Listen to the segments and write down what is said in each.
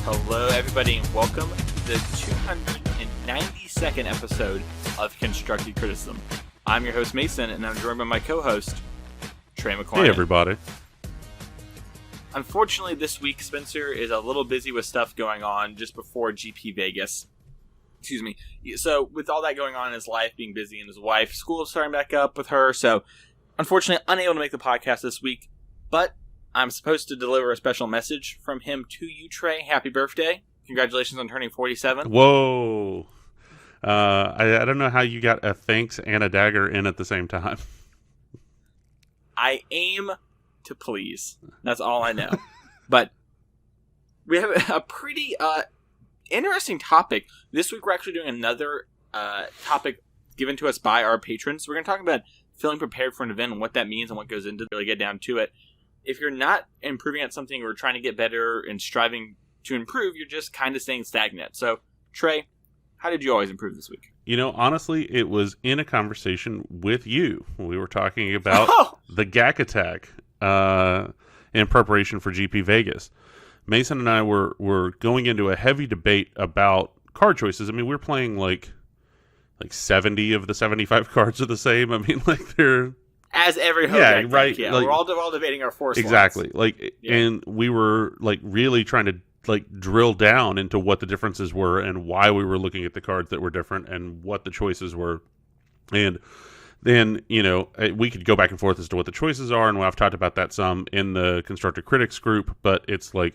Hello, everybody, and welcome to the 292nd episode of Constructive Criticism. I'm your host, Mason, and I'm joined by my co-host, Trey McCormick. Hey, everybody. Unfortunately, this week, Spencer is a little busy with stuff going on just before GP Vegas. Excuse me. So, with all that going on in his life, being busy, and his wife, school is starting back up with her, so unfortunately, unable to make the podcast this week, but I'm supposed to deliver a special message from him to you, Trey. Happy birthday. Congratulations on turning 47. Whoa. I don't know how you got a thanks and a dagger in at the same time. I aim to please. That's all I know. But we have a pretty interesting topic. This week we're actually doing another topic given to us by our patrons. We're going to talk about feeling prepared for an event and what that means and what goes into it, really get down to it. If you're not improving at something or trying to get better and striving to improve, you're just kind of staying stagnant. So, Trey, how did you always improve this week? You know, honestly, it was in a conversation with you. We were talking about the GAC attack in preparation for GP Vegas. Mason and I were going into a heavy debate about card choices. I mean, we're playing like 70 of the 75 cards are the same. I mean, like they're... As every Hogak right. Yeah, like, we're all debating our four slots. Exactly. And we were like really trying to drill down into what the differences were and why we were looking at the cards that were different and what the choices were. And then, you know, we could go back and forth as to what the choices are, and I've talked about that some in the Constructive Critics group, but it's like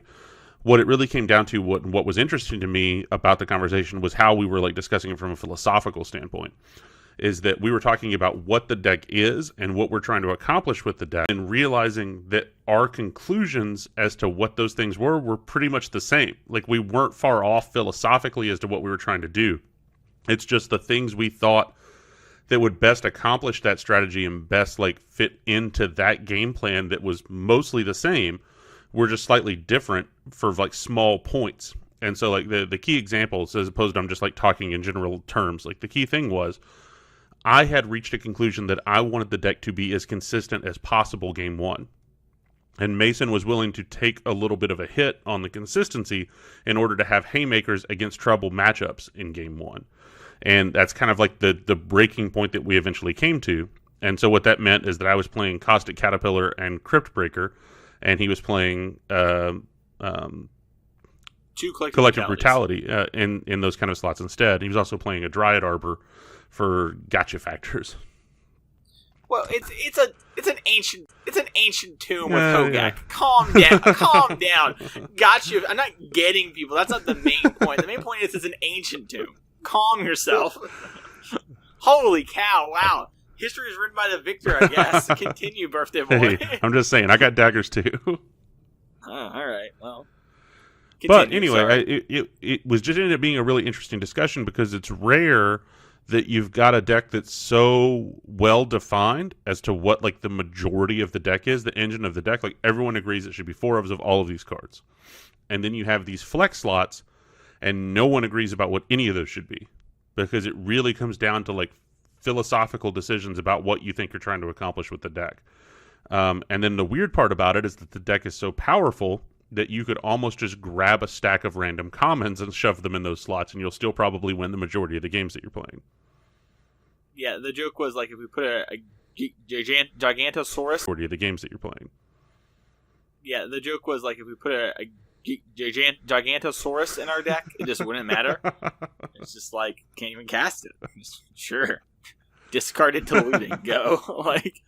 what it really came down to, what was interesting to me about the conversation was how we were like discussing it from a philosophical standpoint. Is that we were talking about what the deck is and what we're trying to accomplish with the deck, and realizing that our conclusions as to what those things were pretty much the same. Like, we weren't far off philosophically as to what we were trying to do. It's just the things we thought that would best accomplish that strategy and best like fit into that game plan that was mostly the same were just slightly different for like small points. And so like the key examples, as opposed to I'm just like talking in general terms, like the key thing was I had reached a conclusion that I wanted the deck to be as consistent as possible game one. And Mason was willing to take a little bit of a hit on the consistency in order to have haymakers against trouble matchups in game one. And that's kind of like the breaking point that we eventually came to. And so what that meant is that I was playing Caustic Caterpillar and Crypt Breaker, and he was playing two Collective Brutality in those kind of slots instead. He was also playing a Dryad Arbor for gotcha factors. Well, it's an ancient tomb with Hogak. Yeah. Calm down. Gotcha. I'm not getting people. That's not the main point. The main point is it's an ancient tomb. Calm yourself. Holy cow! Wow, history is written by the victor, I guess. Continue, birthday boy. Hey, I'm just saying, I got daggers too. All right. Well. Continue, but anyway, it was just ended up being a really interesting discussion because it's rare that you've got a deck that's so well defined as to what like the majority of the deck is, the engine of the deck. Like everyone agrees it should be 4 of all of these cards. And then you have these flex slots and no one agrees about what any of those should be, because it really comes down to like philosophical decisions about what you think you're trying to accomplish with the deck. And then the weird part about it is that the deck is so powerful that you could almost just grab a stack of random commons and shove them in those slots, and you'll still probably win the majority of the games that you're playing. Yeah, the joke was like if we put a Gigantosaurus... Majority of the games that you're playing. Yeah, the joke was like if we put a Gigantosaurus in our deck, it just wouldn't matter. It's just like, can't even cast it. Just, sure. Discard it to looting. Go. Like,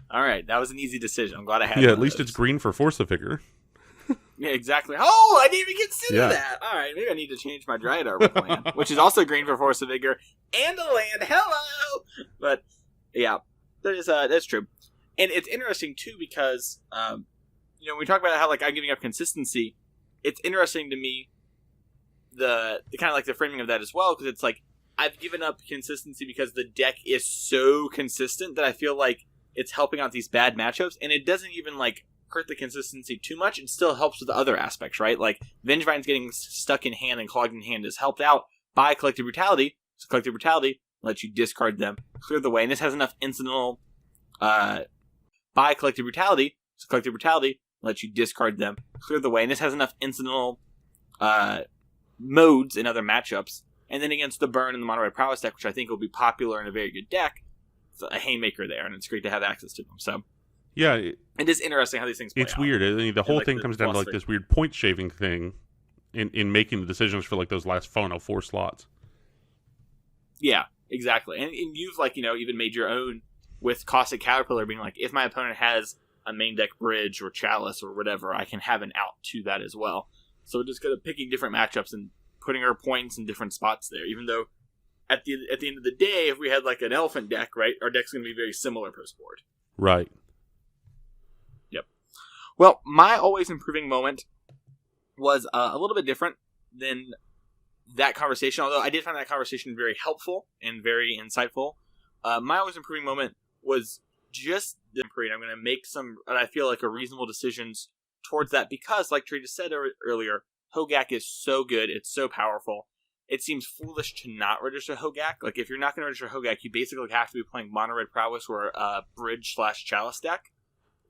all right, that was an easy decision. I'm glad I had at least it's green for Force a Figure. Yeah, exactly. Oh, I didn't even consider that. All right, maybe I need to change my Dryad Arbor plan, which is also green for Force of Vigor and a land. Hello! But, yeah, that's true. And it's interesting, too, because, we talk about how, like, I'm giving up consistency. It's interesting to me, the kind of, like, the framing of that as well, because it's like, I've given up consistency because the deck is so consistent that I feel like it's helping out these bad matchups, and it doesn't even, like, hurt the consistency too much. It still helps with the other aspects, right? Like, Vengevine's getting stuck in hand and clogged in hand is helped out by Collective Brutality. So Collective Brutality lets you discard them, clear the way, and this has enough incidental by Collective Brutality. So Collective Brutality lets you discard them, clear the way, and this has enough incidental modes in other matchups, and then against the Burn and the Mono Red Prowess deck, which I think will be popular and a very good deck, it's a haymaker there, and it's great to have access to them. So yeah, it is interesting how these things play it's out. weird. I mean, the whole like thing comes down to like this weird point shaving thing in making the decisions for like those last 4 slots. Yeah, exactly. And you've even made your own with Caustic Caterpillar being like, if my opponent has a main deck Bridge or Chalice or whatever, I can have an out to that as well. So we're just kind of picking different matchups and putting our points in different spots there. Even though at the end of the day, if we had like an Elephant deck, right, our deck's going to be very similar post board. Right. Yep. Well, my always improving moment was a little bit different than that conversation, although I did find that conversation very helpful and very insightful. My always improving moment was just temporary. I'm going to make some, I feel like, a reasonable decisions towards that because, like Trey just said earlier, Hogak is so good. It's so powerful. It seems foolish to not register Hogak. Like, if you're not going to register Hogak, you basically have to be playing Mono Red Prowess or Bridge/Chalice deck,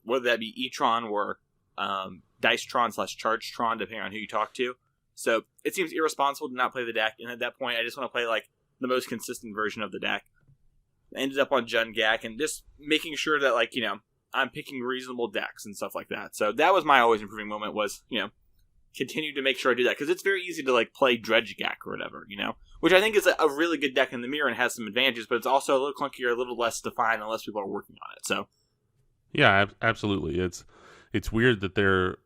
whether that be E-Tron or Dice-Tron/Charge-Tron, depending on who you talk to. So it seems irresponsible to not play the deck, and at that point, I just want to play like the most consistent version of the deck. I ended up on Jungak and just making sure that I'm picking reasonable decks and stuff like that. So that was my always improving moment was continue to make sure I do that because it's very easy to play Dredgegak or whatever, which I think is a really good deck in the mirror and has some advantages, but it's also a little clunkier, a little less defined unless people are working on it. So yeah, absolutely. It's weird that there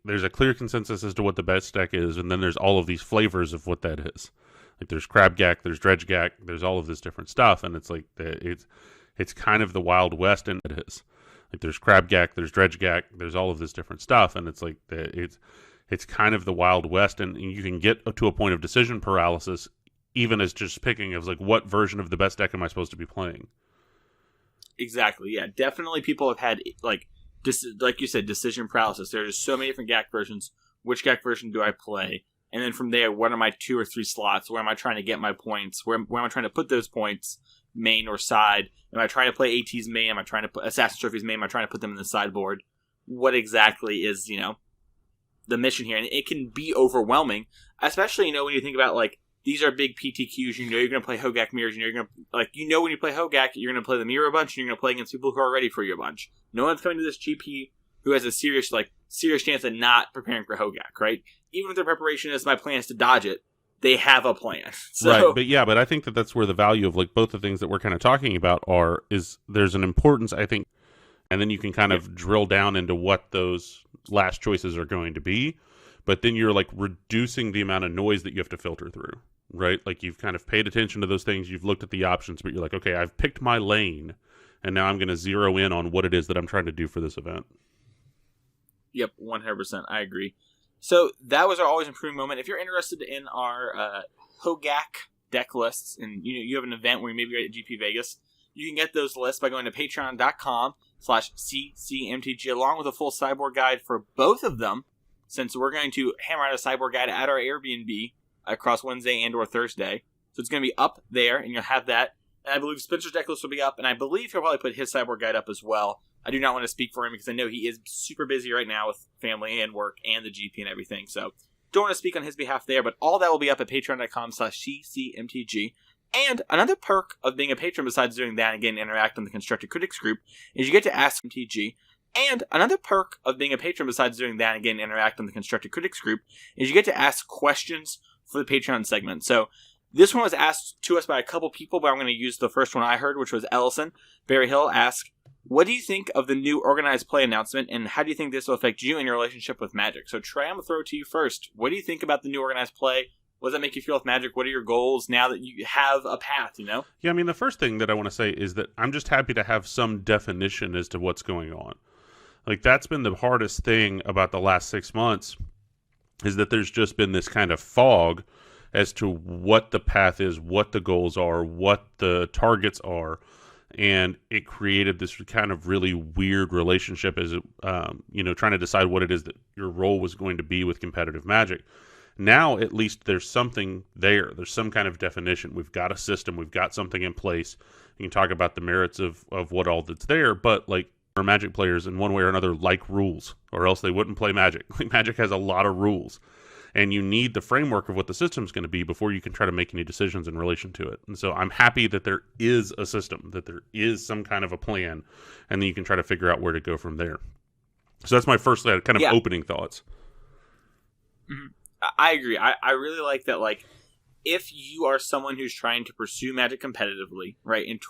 there's a clear consensus as to what the best deck is, and then there's all of these flavors of what that is. Like there's Crabgak, there's Dredgegak, there's all of this different stuff, and it's like it's kind of the Wild West, and it is. Like there's Crabgak, there's Dredgegak, there's all of this different stuff, and it's like it's kind of the Wild West, and you can get to a point of decision paralysis, even as just picking of like what version of the best deck am I supposed to be playing. Exactly. Yeah, definitely. People have had like you said, decision paralysis. There's so many different GAC versions. Which GAC version do I play? And then from there, what are my 2 or 3 slots? Where am I trying to get my points? Where am I trying to put those points? Main or side? Am I trying to play AT's main? Am I trying to put Assassin's Trophy's main? Am I trying to put them in the sideboard? What exactly is, the mission here? And it can be overwhelming, especially, when you think about, these are big PTQs. You're going to play Hogak mirrors. You're going to, when you play Hogak, you're going to play the mirror a bunch, and you're going to play against people who are ready for you a bunch. No one's coming to this GP who has a serious chance of not preparing for Hogak, right? Even if their preparation is my plan is to dodge it, they have a plan. So, right, but I think that's where the value of both the things that we're kind of talking about is there's an importance, I think, and then you can kind of drill down into what those last choices are going to be, but then you're reducing the amount of noise that you have to filter through, right? You've kind of paid attention to those things, you've looked at the options, but you're like, okay, I've picked my lane, and now I'm going to zero in on what it is that I'm trying to do for this event. Yep, 100%. I agree. So that was our always improving moment. If you're interested in our Hogak deck lists, and you have an event where you maybe at GP Vegas, you can get those lists by going to patreon.com/ccmtg along with a full sideboard guide for both of them, since we're going to hammer out a sideboard guide at our Airbnb across Wednesday and or Thursday. So it's going to be up there, and you'll have that. And I believe Spencer's deck list will be up, and I believe he'll probably put his sideboard guide up as well. I do not want to speak for him because I know he is super busy right now with family and work and the GP and everything. So don't want to speak on his behalf there, but all that will be up at patreon.com/ccmtg. And another perk of being a patron besides doing that and getting to interact on the Constructed Critics group is you get to ask MTG. And another perk of being a patron besides doing that and getting to interact on the Constructed Critics group is you get to ask questions for the Patreon segment. So this one was asked to us by a couple people, but I'm going to use the first one I heard, which was Ellison. Barry Hill asked, what do you think of the new organized play announcement, and how do you think this will affect you and your relationship with Magic? So, Trey, I'm going to throw it to you first. What do you think about the new organized play? What does that make you feel with Magic? What are your goals now that you have a path, Yeah, I mean, the first thing that I want to say is that I'm just happy to have some definition as to what's going on. That's been the hardest thing about the last 6 months, is that there's just been this kind of fog as to what the path is, what the goals are, what the targets are. And it created this kind of really weird relationship as, trying to decide what it is that your role was going to be with competitive Magic. Now, at least there's something there. There's some kind of definition. We've got a system. We've got something in place. You can talk about the merits of what all that's there, but our Magic players in one way or another like rules, or else they wouldn't play Magic. Magic has a lot of rules. and you need the framework of what the system's going to be before you can try to make any decisions in relation to it. And so I'm happy that there is a system, that there is some kind of a plan, and then you can try to figure out where to go from there. So that's my first kind of opening thoughts. Mm-hmm. I agree. I really like that. Like, if you are someone who's trying to pursue Magic competitively, right, in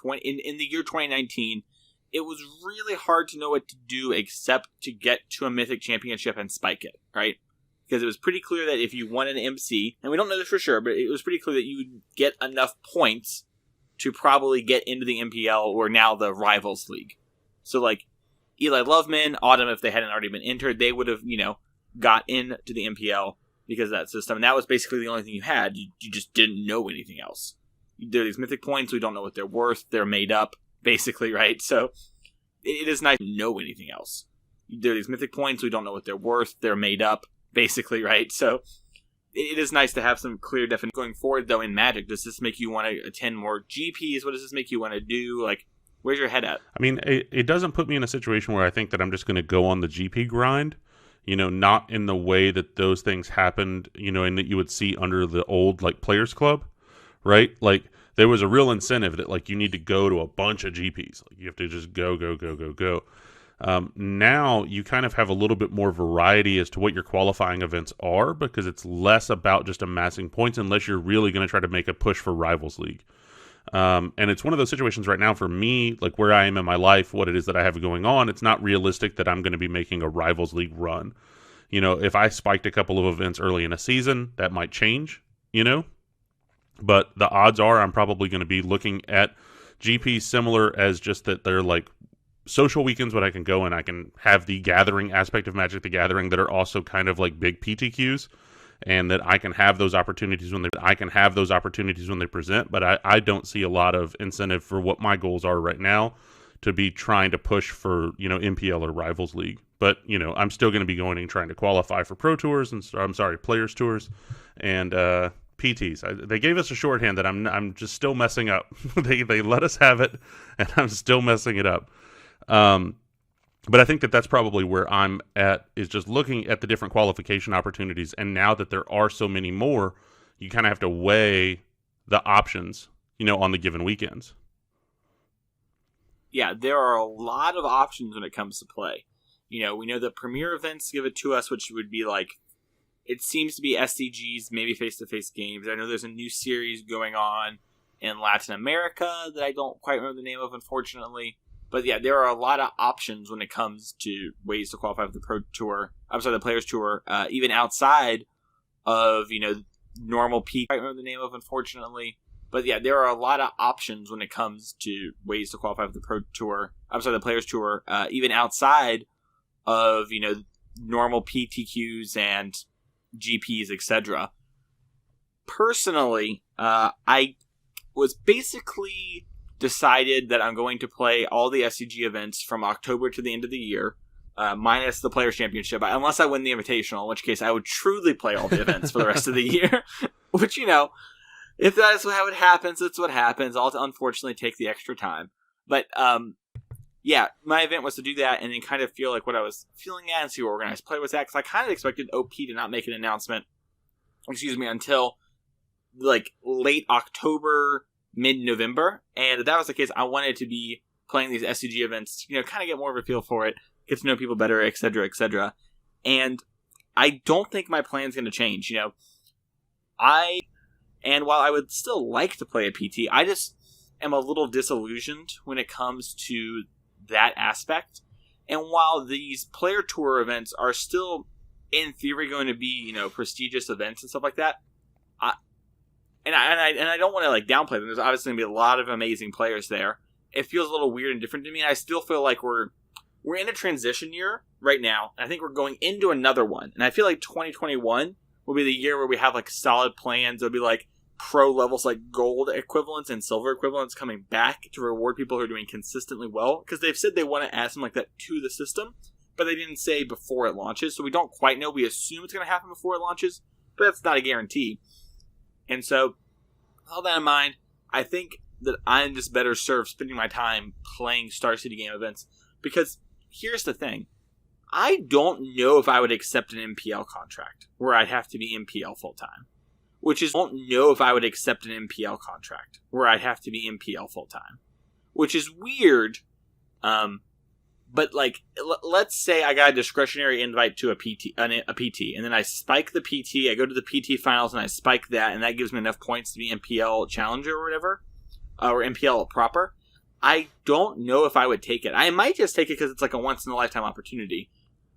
the year 2019, it was really hard to know what to do except to get to a Mythic Championship and spike it, right? Because it was pretty clear that if you won an MC, and we don't know this for sure, but it was pretty clear that you would get enough points to probably get into the MPL, or now the Rivals League. So, like, Eli Loveman, Autumn, if they hadn't already been entered, they would have, got into the MPL because of that system. And that was basically the only thing you had. You just didn't know anything else. There are these mythic points. We don't know what they're worth. They're made up, basically, right? So it is nice to know anything else. There are these mythic points. We don't know what they're worth. They're made up, basically, right? So it is nice to have some clear definition. Going forward, though, in Magic, does this make you want to attend more GPs? What does this make you want to do? Like, where's your head at? I mean, it doesn't put me in a situation where I think that I'm just going to go on the GP grind. Not in the way that those things happened, and that you would see under the old, like, Players Club, right? Like, there was a real incentive that, like, you need to go to a bunch of GPs. Like, you have to just go. Now, you kind of have a little bit more variety as to what your qualifying events are, because it's less about just amassing points unless you're really going to try to make a push for Rivals League. And it's one of those situations right now for me, like where I am in my life, what it is that I have going on, it's not realistic that I'm going to be making a Rivals League run. If I spiked a couple of events early in a season, that might change, but the odds are I'm probably going to be looking at GPs similar as just that they're like social weekends when I can go and I can have the gathering aspect of Magic the Gathering that are also kind of like big PTQs. And that I can have those opportunities when they present, but I don't see a lot of incentive for what my goals are right now to be trying to push for MPL or Rivals League. But I'm still going to be going and trying to qualify for Pro Tours and Players Tours and PTs. They gave us a shorthand that I'm just still messing up. they let us have it, and I'm still messing it up. But I think that that's probably where I'm at, is just looking at the different qualification opportunities. And now that there are so many more, you kind of have to weigh the options, on the given weekends. Yeah, there are a lot of options when it comes to play. We know that premier events give it to us, which would be like, it seems to be SCGs, maybe face-to-face games. I know there's a new series going on in Latin America that I don't quite remember the name of, unfortunately. But yeah, there are a lot of options when it comes to ways to qualify for the Players Tour, even outside of, normal peak. I don't remember the name of, unfortunately. But yeah, there are a lot of options when it comes to ways to qualify for the Players Tour, even outside of, normal PTQs and GPs, etc. Personally, I was basically decided that I'm going to play all the SCG events from October to the end of the year, minus the Players' Championship, unless I win the Invitational, in which case I would truly play all the events for the rest of the year. Which, if that is how it happens, that's what happens. I'll unfortunately take the extra time. But, yeah, my event was to do that and then kind of feel like what I was feeling at and see what organized play was at, because I kind of expected OP to not make an announcement, until, like, late October, mid-November, and if that was the case, I wanted to be playing these SCG events, kind of get more of a feel for it, get to know people better, etc., etc. And I don't think my plan's going to change. And while I would still like to play a PT, I just am a little disillusioned when it comes to that aspect. And while these player tour events are still, in theory, going to be, prestigious events and stuff like that, And I don't want to like downplay them. There's obviously going to be a lot of amazing players there. It feels a little weird and different to me. And I still feel like we're in a transition year right now. And I think we're going into another one. And I feel like 2021 will be the year where we have like solid plans. There'll be like pro levels, like gold equivalents and silver equivalents coming back to reward people who are doing consistently well. Because they've said they want to add something like that to the system, but they didn't say before it launches. So we don't quite know. We assume it's going to happen before it launches, but that's not a guarantee. And so, with all that in mind, I think that I'm just better served spending my time playing Star City game events. Because here's the thing. I don't know if I would accept an MPL contract where I'd have to be MPL full time. Don't know if I would accept an MPL contract where I'd have to be MPL full time, which is weird. But like, let's say I got a discretionary invite to a PT, and then I spike the PT. I go to the PT finals and I spike that, and that gives me enough points to be MPL challenger or whatever, or MPL proper. I don't know if I would take it. I might just take it because it's like a once in a lifetime opportunity.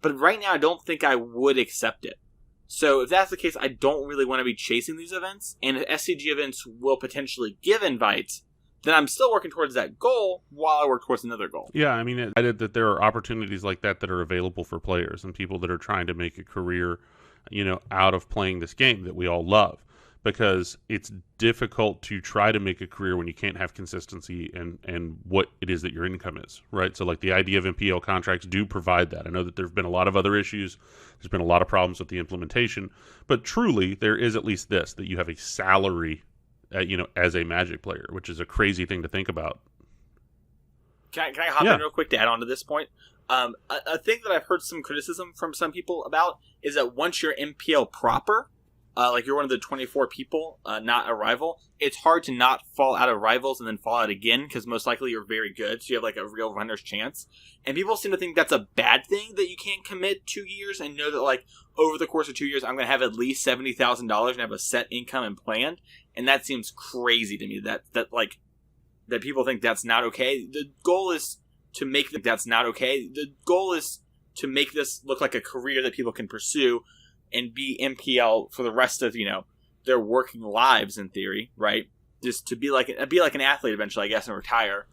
But right now, I don't think I would accept it. So if that's the case, I don't really want to be chasing these events. And if SCG events will potentially give invites, then I'm still working towards that goal while I work towards another goal. Yeah, I mean, I did that there are opportunities like that are available for players and people that are trying to make a career, out of playing this game that we all love. Because it's difficult to try to make a career when you can't have consistency and what it is that your income is, right? So like the idea of MPL contracts do provide that. I know that there have been a lot of other issues. There's been a lot of problems with the implementation. But truly, there is at least this, that you have a salary, as a Magic player, which is a crazy thing to think about. Can I hop in real quick to add on to this point? A thing that I've heard some criticism from some people about is that once you're MPL proper, like you're one of the 24 people, not a rival, it's hard to not fall out of rivals and then fall out again because most likely you're very good, so you have like a real runner's chance. And people seem to think that's a bad thing, that you can't commit 2 years and know that like over the course of 2 years I'm going to have at least $70,000 and have a set income and planned. And that seems crazy to me that people think that's not okay. The goal is to make that's not okay. The goal is to make this look like a career that people can pursue and be MPL for the rest of, their working lives in theory, right? Just to be like an athlete eventually, I guess, and retire.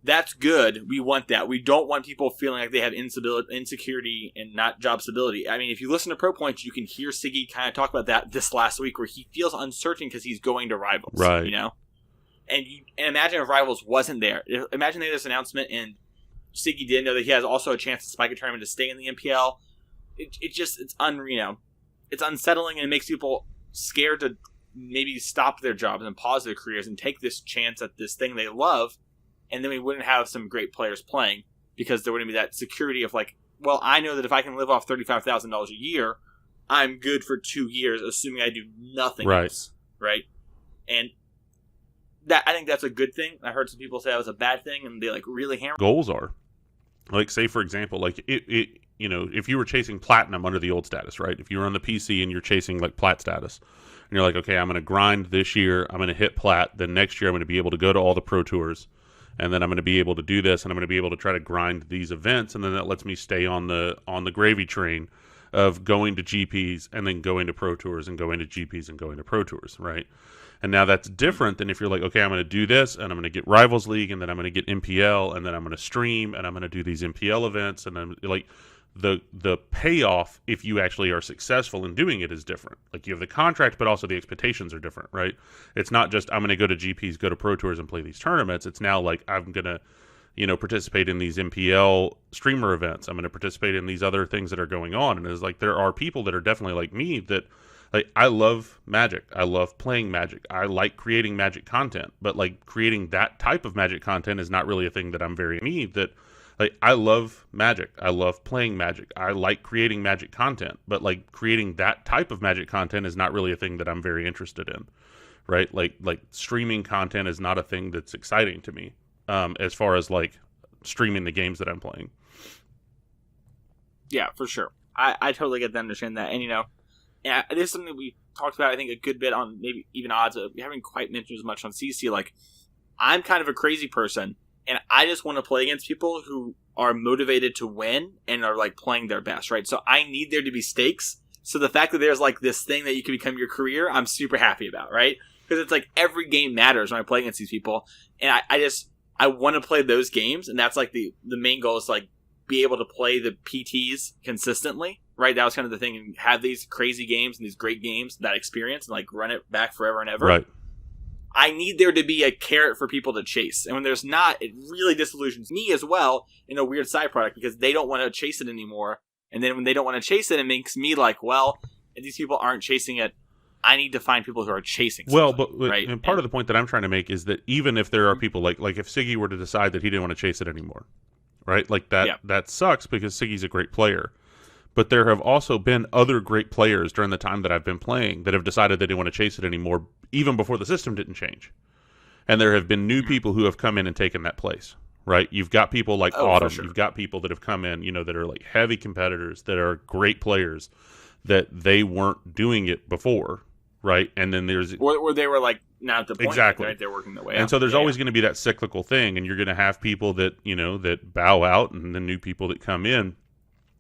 That's good. We want that. We don't want people feeling like they have insecurity and not job stability. I mean, if you listen to Pro Points, you can hear Siggy kind of talk about that this last week, where he feels uncertain because he's going to Rivals, right? And imagine if Rivals wasn't there. Imagine they had this announcement and Siggy didn't know that he has also a chance to spike a tournament to stay in the MPL. It's unsettling, and it makes people scared to maybe stop their jobs and pause their careers and take this chance at this thing they love. And then we wouldn't have some great players playing because there wouldn't be that security of like, well, I know that if I can live off $35,000 a year, I'm good for 2 years, assuming I do nothing else, right? And that, I think that's a good thing. I heard some people say that was a bad thing, and they like really hammer. Goals are like, say for example, like if you were chasing platinum under the old status, right? If you were on the PC and you're chasing like plat status, and you're like, okay, I'm going to grind this year, I'm going to hit plat, then next year I'm going to be able to go to all the pro tours. And then I'm going to be able to do this, and I'm going to be able to try to grind these events, and then that lets me stay on the gravy train of going to GPs and then going to Pro Tours and going to GPs and going to Pro Tours, right? And now that's different than if you're like, okay, I'm going to do this, and I'm going to get Rivals League, and then I'm going to get MPL, and then I'm going to stream, and I'm going to do these MPL events, and then like the payoff, if you actually are successful in doing it, is different. Like you have the contract, but also the expectations are different, right? It's not just I'm going to go to GPs, go to Pro Tours, and play these tournaments. It's now like I'm going to, participate in these MPL streamer events. I'm going to participate in these other things that are going on. And it's like there are people that are definitely like me that like I love Magic. I love playing Magic. I like creating Magic content, but like creating that type of Magic content is not really a thing that I'm very me that. Like, I love Magic. I love playing Magic. I like creating Magic content. But, like, creating that type of Magic content is not really a thing that I'm very interested in, right? Like streaming content is not a thing that's exciting to me as far as, like, streaming the games that I'm playing. Yeah, for sure. I totally get to understand that. And, this is something we talked about, I think, a good bit on maybe even odds. We haven't quite mentioned as much on CC. Like, I'm kind of a crazy person. And I just want to play against people who are motivated to win and are like playing their best, right? So I need there to be stakes. So the fact that there's like this thing that you can become your career, I'm super happy about, right? Because it's like every game matters when I play against these people. And I want to play those games. And that's like the main goal is to like be able to play the PTs consistently, right? That was kind of the thing. And have these crazy games and these great games, that experience, and like run it back forever and ever. Right. I need there to be a carrot for people to chase. And when there's not, it really disillusions me as well in a weird side product because they don't want to chase it anymore. And then when they don't want to chase it, it makes me like, well, if these people aren't chasing it, I need to find people who are chasing well, but right? And part of the point that I'm trying to make is that even if there are people like if Siggy were to decide that he didn't want to chase it anymore, right? Like that sucks because Siggy's a great player. But there have also been other great players during the time that I've been playing that have decided they didn't want to chase it anymore, even before the system didn't change. And there have been new people who have come in and taken that place, right? You've got people like Autumn. Sure. You've got people that have come in, that are like heavy competitors, that are great players, that they weren't doing it before, right? And then there's... Or they were like, not at the point, exactly. Right? They're working their way and up. So there's always going to be that cyclical thing, and you're going to have people that, that bow out and the new people that come in.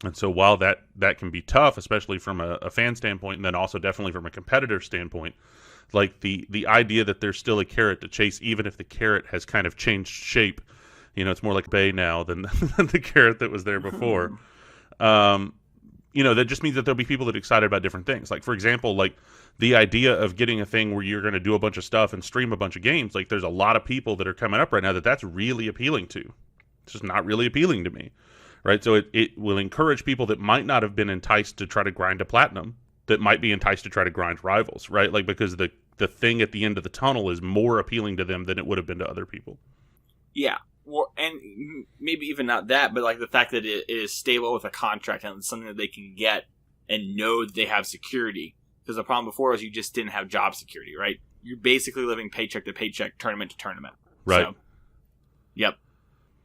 And so while that can be tough, especially from a fan standpoint, and then also definitely from a competitor standpoint, like the idea that there's still a carrot to chase, even if the carrot has kind of changed shape, it's more like a bay now than the carrot that was there before. That just means that there'll be people that are excited about different things. Like, for example, like the idea of getting a thing where you're going to do a bunch of stuff and stream a bunch of games. Like, there's a lot of people that are coming up right now that's really appealing to. It's just not really appealing to me. Right, so it will encourage people that might not have been enticed to try to grind to platinum, that might be enticed to try to grind rivals, right? Like, because the thing at the end of the tunnel is more appealing to them than it would have been to other people. Yeah, and maybe even not that, but like the fact that it is stable with a contract and it's something that they can get and know that they have security. Because the problem before was you just didn't have job security, right? You're basically living paycheck to paycheck, tournament to tournament. Right. So, yep.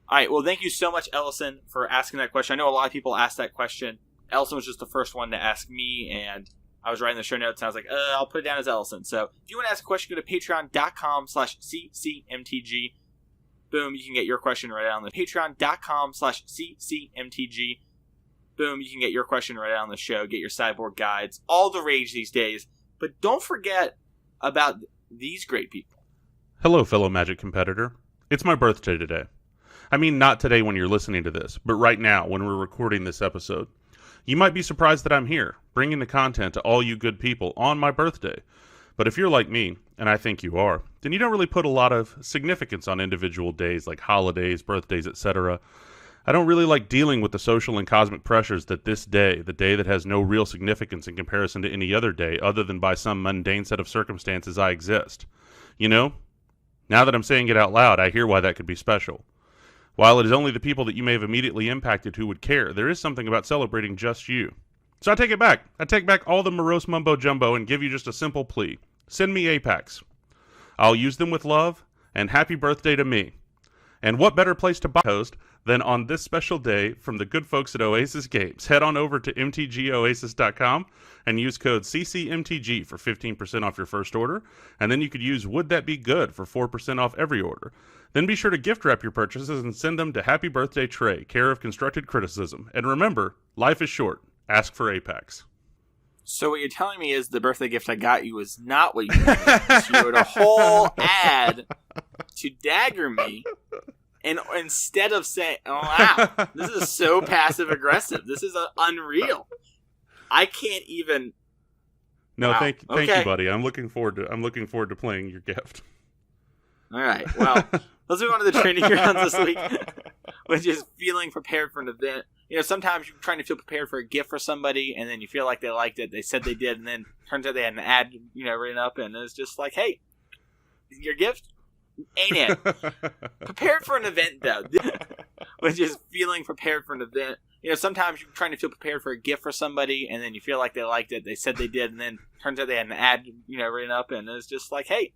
All right, well, thank you so much, Ellison, for asking that question. I know a lot of people asked that question. Ellison was just the first one to ask me, and I was writing the show notes, and I was like, I'll put it down as Ellison. So if you want to ask a question, go to patreon.com/ccmtg. Boom, you can get your question right on the patreon.com/ccmtg. Boom, you can get your question right on the show, get your sideboard guides, all the rage these days. But don't forget about these great people. Hello, fellow Magic competitor. It's my birthday today. I mean, not today when you're listening to this, but right now when we're recording this episode. You might be surprised that I'm here, bringing the content to all you good people on my birthday. But if you're like me, and I think you are, then you don't really put a lot of significance on individual days like holidays, birthdays, etc. I don't really like dealing with the social and cosmic pressures that this day, the day that has no real significance in comparison to any other day, other than by some mundane set of circumstances I exist. Now that I'm saying it out loud, I hear why that could be special. While it is only the people that you may have immediately impacted who would care, there is something about celebrating just you. So I take it back. I take back all the morose mumbo-jumbo and give you just a simple plea. Send me APACs. I'll use them with love, and happy birthday to me. And what better place to buy host than on this special day from the good folks at Oasis Games. Head on over to mtgoasis.com and use code CCMTG for 15% off your first order, and then you could use Would That Be Good for 4% off every order. Then be sure to gift wrap your purchases and send them to Happy Birthday Trey, care of Constructed Criticism. And remember, life is short. Ask for Apex. So what you're telling me is the birthday gift I got you was not what you wanted. You wrote a whole ad to dagger me, and instead of saying, "Oh wow, this is so passive aggressive. This is unreal. I can't even." No, wow. Thank you, buddy. I'm looking forward to playing your gift. All right. Well, let's move on to the training grounds this week, which is feeling prepared for an event. Sometimes you're trying to feel prepared for a gift for somebody, and then you feel like they liked it. They said they did, and then turns out they had an ad, written up, and it's just like, hey, your gift ain't it. Prepared for an event, though, which is feeling prepared for an event. Sometimes you're trying to feel prepared for a gift for somebody, and then you feel like they liked it. They said they did, and then turns out they had an ad, written up, and it's just like, hey,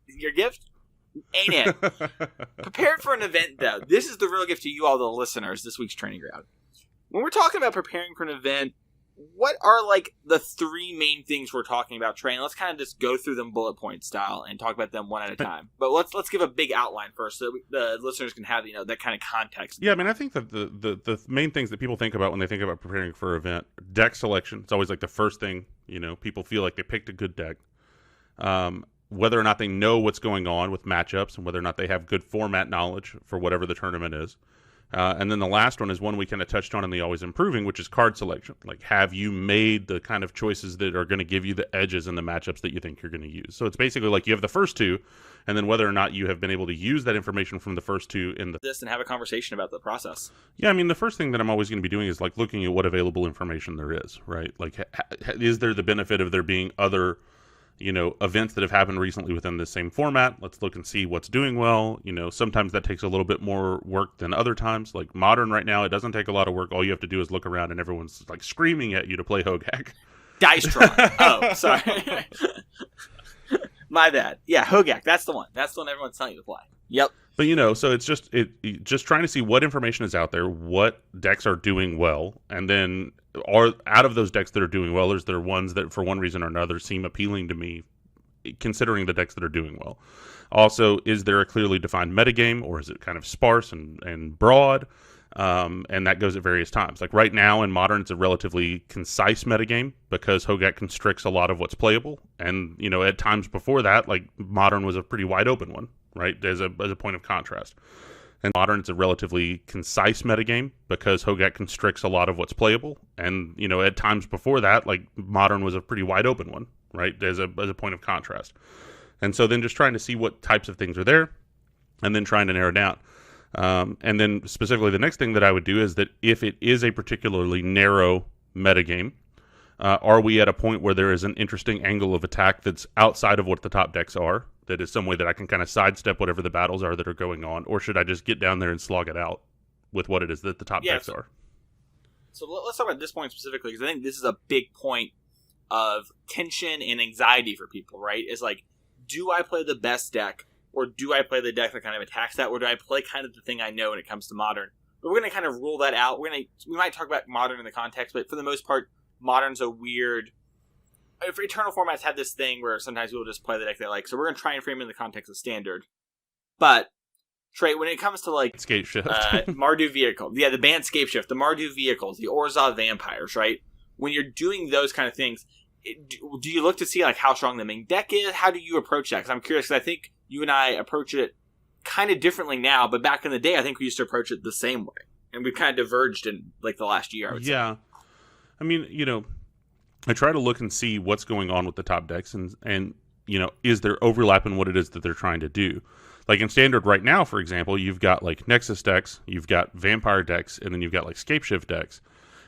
your gift ain't it. Prepared for an event, though. This is the real gift to you, all the listeners, this week's training ground. When we're talking about preparing for an event, what are the three main things we're talking about, Trey? And let's kind of just go through them bullet point style and talk about them one at a time. But let's give a big outline first, so that the listeners can have that kind of context. Yeah, I mean, I think that the main things that people think about when they think about preparing for an event, deck selection. It's always the first thing. People feel like they picked a good deck. Whether or not they know what's going on with matchups and whether or not they have good format knowledge for whatever the tournament is. And then the last one is one we kind of touched on in the Always Improving, which is card selection. Have you made the kind of choices that are going to give you the edges in the matchups that you think you're going to use? So it's basically you have the first two, and then whether or not you have been able to use that information from the first two in this and have a conversation about the process. Yeah, I mean, the first thing that I'm always going to be doing is looking at what available information there is, right? Is there the benefit of there being other events that have happened recently within this same format. Let's look and see what's doing well. Sometimes that takes a little bit more work than other times. Like Modern right now, it doesn't take a lot of work. All you have to do is look around and everyone's like screaming at you to play Hogak. Dice draw. Oh, sorry. My bad. Yeah, Hogak. That's the one. That's the one everyone's telling you to play. Yep. But so it's just just trying to see what information is out there, what decks are doing well, and then out of those decks that are doing well, is there ones that for one reason or another seem appealing to me, considering the decks that are doing well. Also, is there a clearly defined metagame, or is it kind of sparse and broad? And that goes at various times. Like right now in Modern, it's a relatively concise metagame because Hogak constricts a lot of what's playable. And, at times before that, like Modern was a pretty wide open one, right? As a point of contrast. And Modern, it's a relatively concise metagame because Hogak constricts a lot of what's playable. And, at times before that, like Modern was a pretty wide open one, right? As a point of contrast. And so then just trying to see what types of things are there and then trying to narrow down. And then specifically the next thing that I would do is that if it is a particularly narrow metagame, are we at a point where there is an interesting angle of attack that's outside of what the top decks are, that is some way that I can kind of sidestep whatever the battles are that are going on, or should I just get down there and slog it out with what it is that the top decks are? So let's talk about this point specifically, because I think this is a big point of tension and anxiety for people, right? Is like, do I play the best deck, or do I play the deck that kind of attacks that, or do I play kind of the thing I know when it comes to Modern? But we're going to kind of rule that out. We might talk about Modern in the context, but for the most part, Modern's a weird... If Eternal formats have this thing where sometimes people just play the deck they like, so we're going to try and frame it in the context of Standard. But, Trey, when it comes to like... Scape Shift. Mardu vehicle. Yeah, the banned Scape Shift, the Mardu vehicles, the Orzhov vampires, right? When you're doing those kind of things, do you look to see like how strong the main deck is? How do you approach that? Because I'm curious, because I think you and I approach it kind of differently now, but back in the day, I think we used to approach it the same way. And we've kind of diverged in like the last year, I would say. I mean, I try to look and see what's going on with the top decks and is there overlap in what it is that they're trying to do. Like in Standard right now, for example, you've got like Nexus decks, you've got Vampire decks, and then you've got like Scape Shift decks.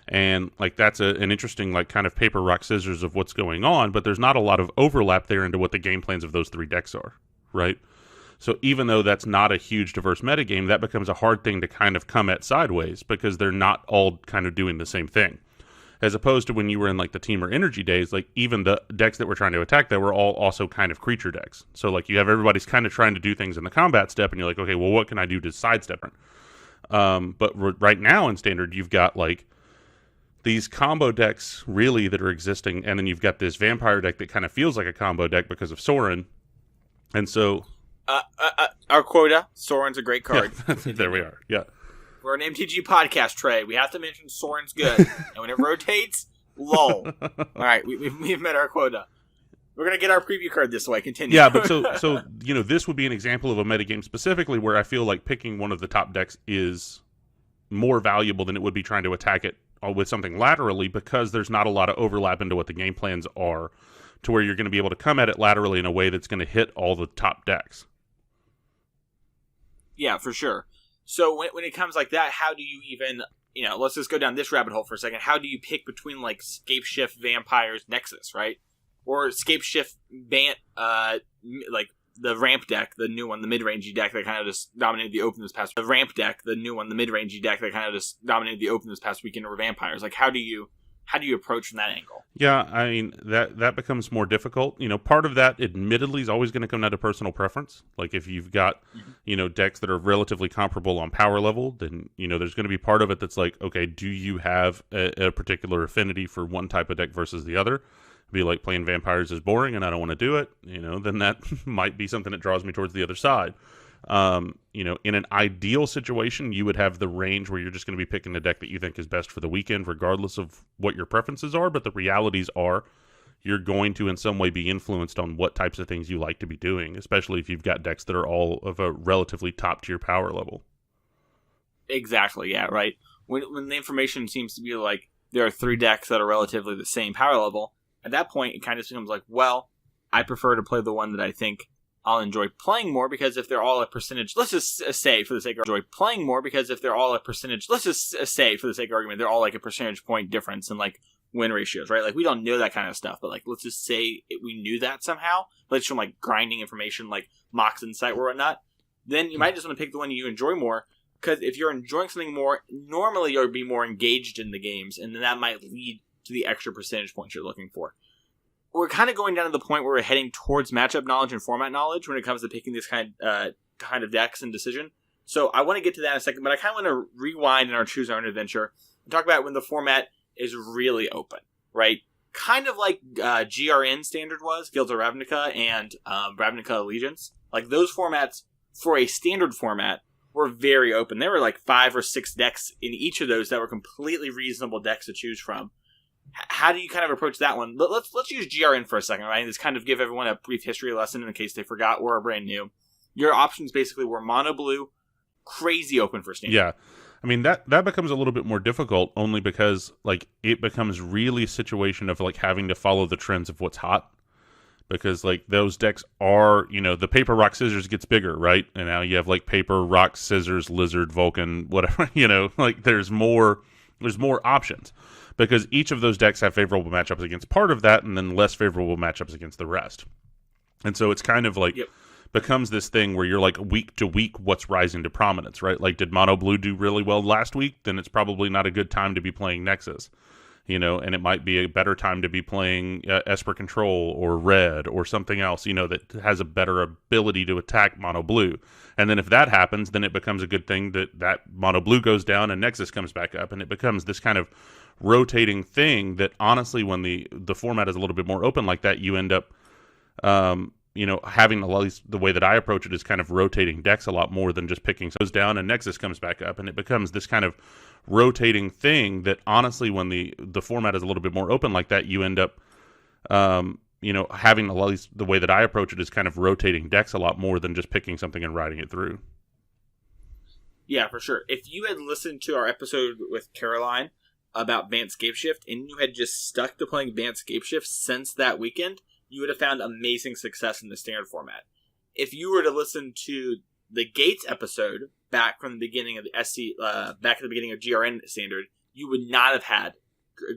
And like that's an interesting like kind of paper, rock, scissors of what's going on, but there's not a lot of overlap there into what the game plans of those three decks are, right? So even though that's not a huge diverse metagame, that becomes a hard thing to kind of come at sideways because they're not all kind of doing the same thing. As opposed to when you were in like the Team or Energy days, like even the decks that were trying to attack that were all also kind of creature decks. So like you have everybody's kind of trying to do things in the combat step and you're like, okay, well what can I do to sidestep it? But right now in Standard, you've got like these combo decks really that are existing, and then you've got this Vampire deck that kind of feels like a combo deck because of Sorin. And so... our quota, Sorin's a great card. Yeah, there we are, yeah. We're an MTG podcast, Trey. We have to mention Sorin's good. And when it rotates, lull. All right, we've met our quota. We're going to get our preview card this way. Continue. Yeah, but so this would be an example of a metagame specifically where I feel like picking one of the top decks is more valuable than it would be trying to attack it with something laterally, because there's not a lot of overlap into what the game plans are to where you're going to be able to come at it laterally in a way that's going to hit all the top decks. Yeah, for sure. So when it comes like that, how do you even, let's just go down this rabbit hole for a second. How do you pick between like Scape Shift, Vampires, Nexus, right? Or Scape Shift, like the ramp deck, the new one, the mid-rangey deck that kind of just dominated the open this past... The ramp deck, the new one, the mid-rangey deck that kind of just dominated the open this past weekend over Vampires. Like, how do you approach from that angle? Yeah, I mean, that becomes more difficult. Part of that, admittedly, is always going to come down to personal preference. Like, if you've got, decks that are relatively comparable on power level, then, there's going to be part of it that's like, okay, do you have a particular affinity for one type of deck versus the other? Be like playing Vampires is boring and I don't want to do it, then that might be something that draws me towards the other side. In an ideal situation, you would have the range where you're just going to be picking the deck that you think is best for the weekend, regardless of what your preferences are. But the realities are you're going to in some way be influenced on what types of things you like to be doing, especially if you've got decks that are all of a relatively top tier power level. Exactly. Yeah. Right. When the information seems to be like there are three decks that are relatively the same power level, at that point, it kind of becomes like, well, I prefer to play the one that I think I'll enjoy playing more, because if they're all a percentage, let's just say for the sake of enjoy playing more, because if they're all a percentage, let's just say for the sake of argument, they're all like a percentage point difference in like win ratios, right? Like, we don't know that kind of stuff, but, like, let's just say we knew that somehow, like, from, like, grinding information, like Mox Insight or whatnot, then you might just want to pick the one you enjoy more, because if you're enjoying something more, normally you'll be more engaged in the games, and then that might lead to the extra percentage points you're looking for. We're kind of going down to the point where we're heading towards matchup knowledge and format knowledge when it comes to picking this kind of decks and decision. So I want to get to that in a second, but I kind of want to rewind in our Choose Our Own Adventure and talk about when the format is really open, right? Kind of like GRN standard was, Guilds of Ravnica and Ravnica Allegiance. Like, those formats, for a standard format, were very open. There were like 5 or 6 decks in each of those that were completely reasonable decks to choose from. How do you kind of approach that one? Let's use GRN for a second, right? Just kind of give everyone a brief history lesson in case they forgot or are brand new. Your options basically were mono blue, crazy open for standard. Yeah. I mean, that becomes a little bit more difficult only because, like, it becomes really a situation of, like, having to follow the trends of what's hot. Because, like, those decks are, you know, the paper, rock, scissors gets bigger, right? And now you have, like, paper, rock, scissors, lizard, Vulcan, whatever, you know, like, there's more options. Because each of those decks have favorable matchups against part of that and then less favorable matchups against the rest. And so it's kind of like... Yep. Becomes this thing where you're like week to week what's rising to prominence, right? Like, did mono blue do really well last week? Then it's probably not a good time to be playing Nexus, you know, and it might be a better time to be playing Esper Control or Red or something else, you know, that has a better ability to attack mono blue. And then if that happens, then it becomes a good thing that mono blue goes down and Nexus comes back up, and it becomes this kind of rotating thing that honestly, when the format is a little bit more open like that, you end up you know, having, at least the way that I approach it, is kind of rotating decks a lot more than just picking goes down and Nexus comes back up, and it becomes this kind of rotating thing that honestly, when the format is a little bit more open like that, you end up you know, having, at least the way that I approach it, is kind of rotating decks a lot more than just picking something and riding it through. Yeah, for sure. If you had listened to our episode with Caroline about Bant Scapeshift and you had just stuck to playing Bant Scapeshift since that weekend, you would have found amazing success in the standard format. If you were to listen to the Gates episode back from the beginning of the back at the beginning of GRN standard, you would not have had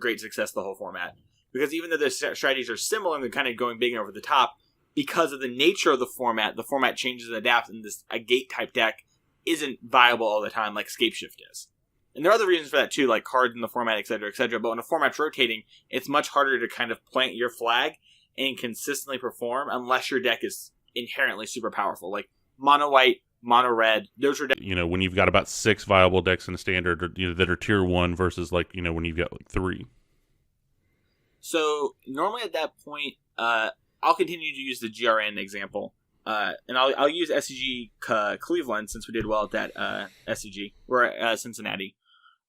great success the whole format. Because even though the strategies are similar and they're kind of going big and over the top, because of the nature of the format changes and adapts, and a Gate type deck isn't viable all the time like Scapeshift is. And there are other reasons for that too, like cards in the format, etc., etc. But when a format's rotating, it's much harder to kind of plant your flag and consistently perform unless your deck is inherently super powerful. Like mono white, mono red, those are decks. You know, when you've got about 6 viable decks in standard, or, you know, that are tier 1 versus, like, you know, when you've got like 3. So normally at that point, I'll continue to use the GRN example, and I'll use SCG Cleveland since we did well at that SCG or Cincinnati.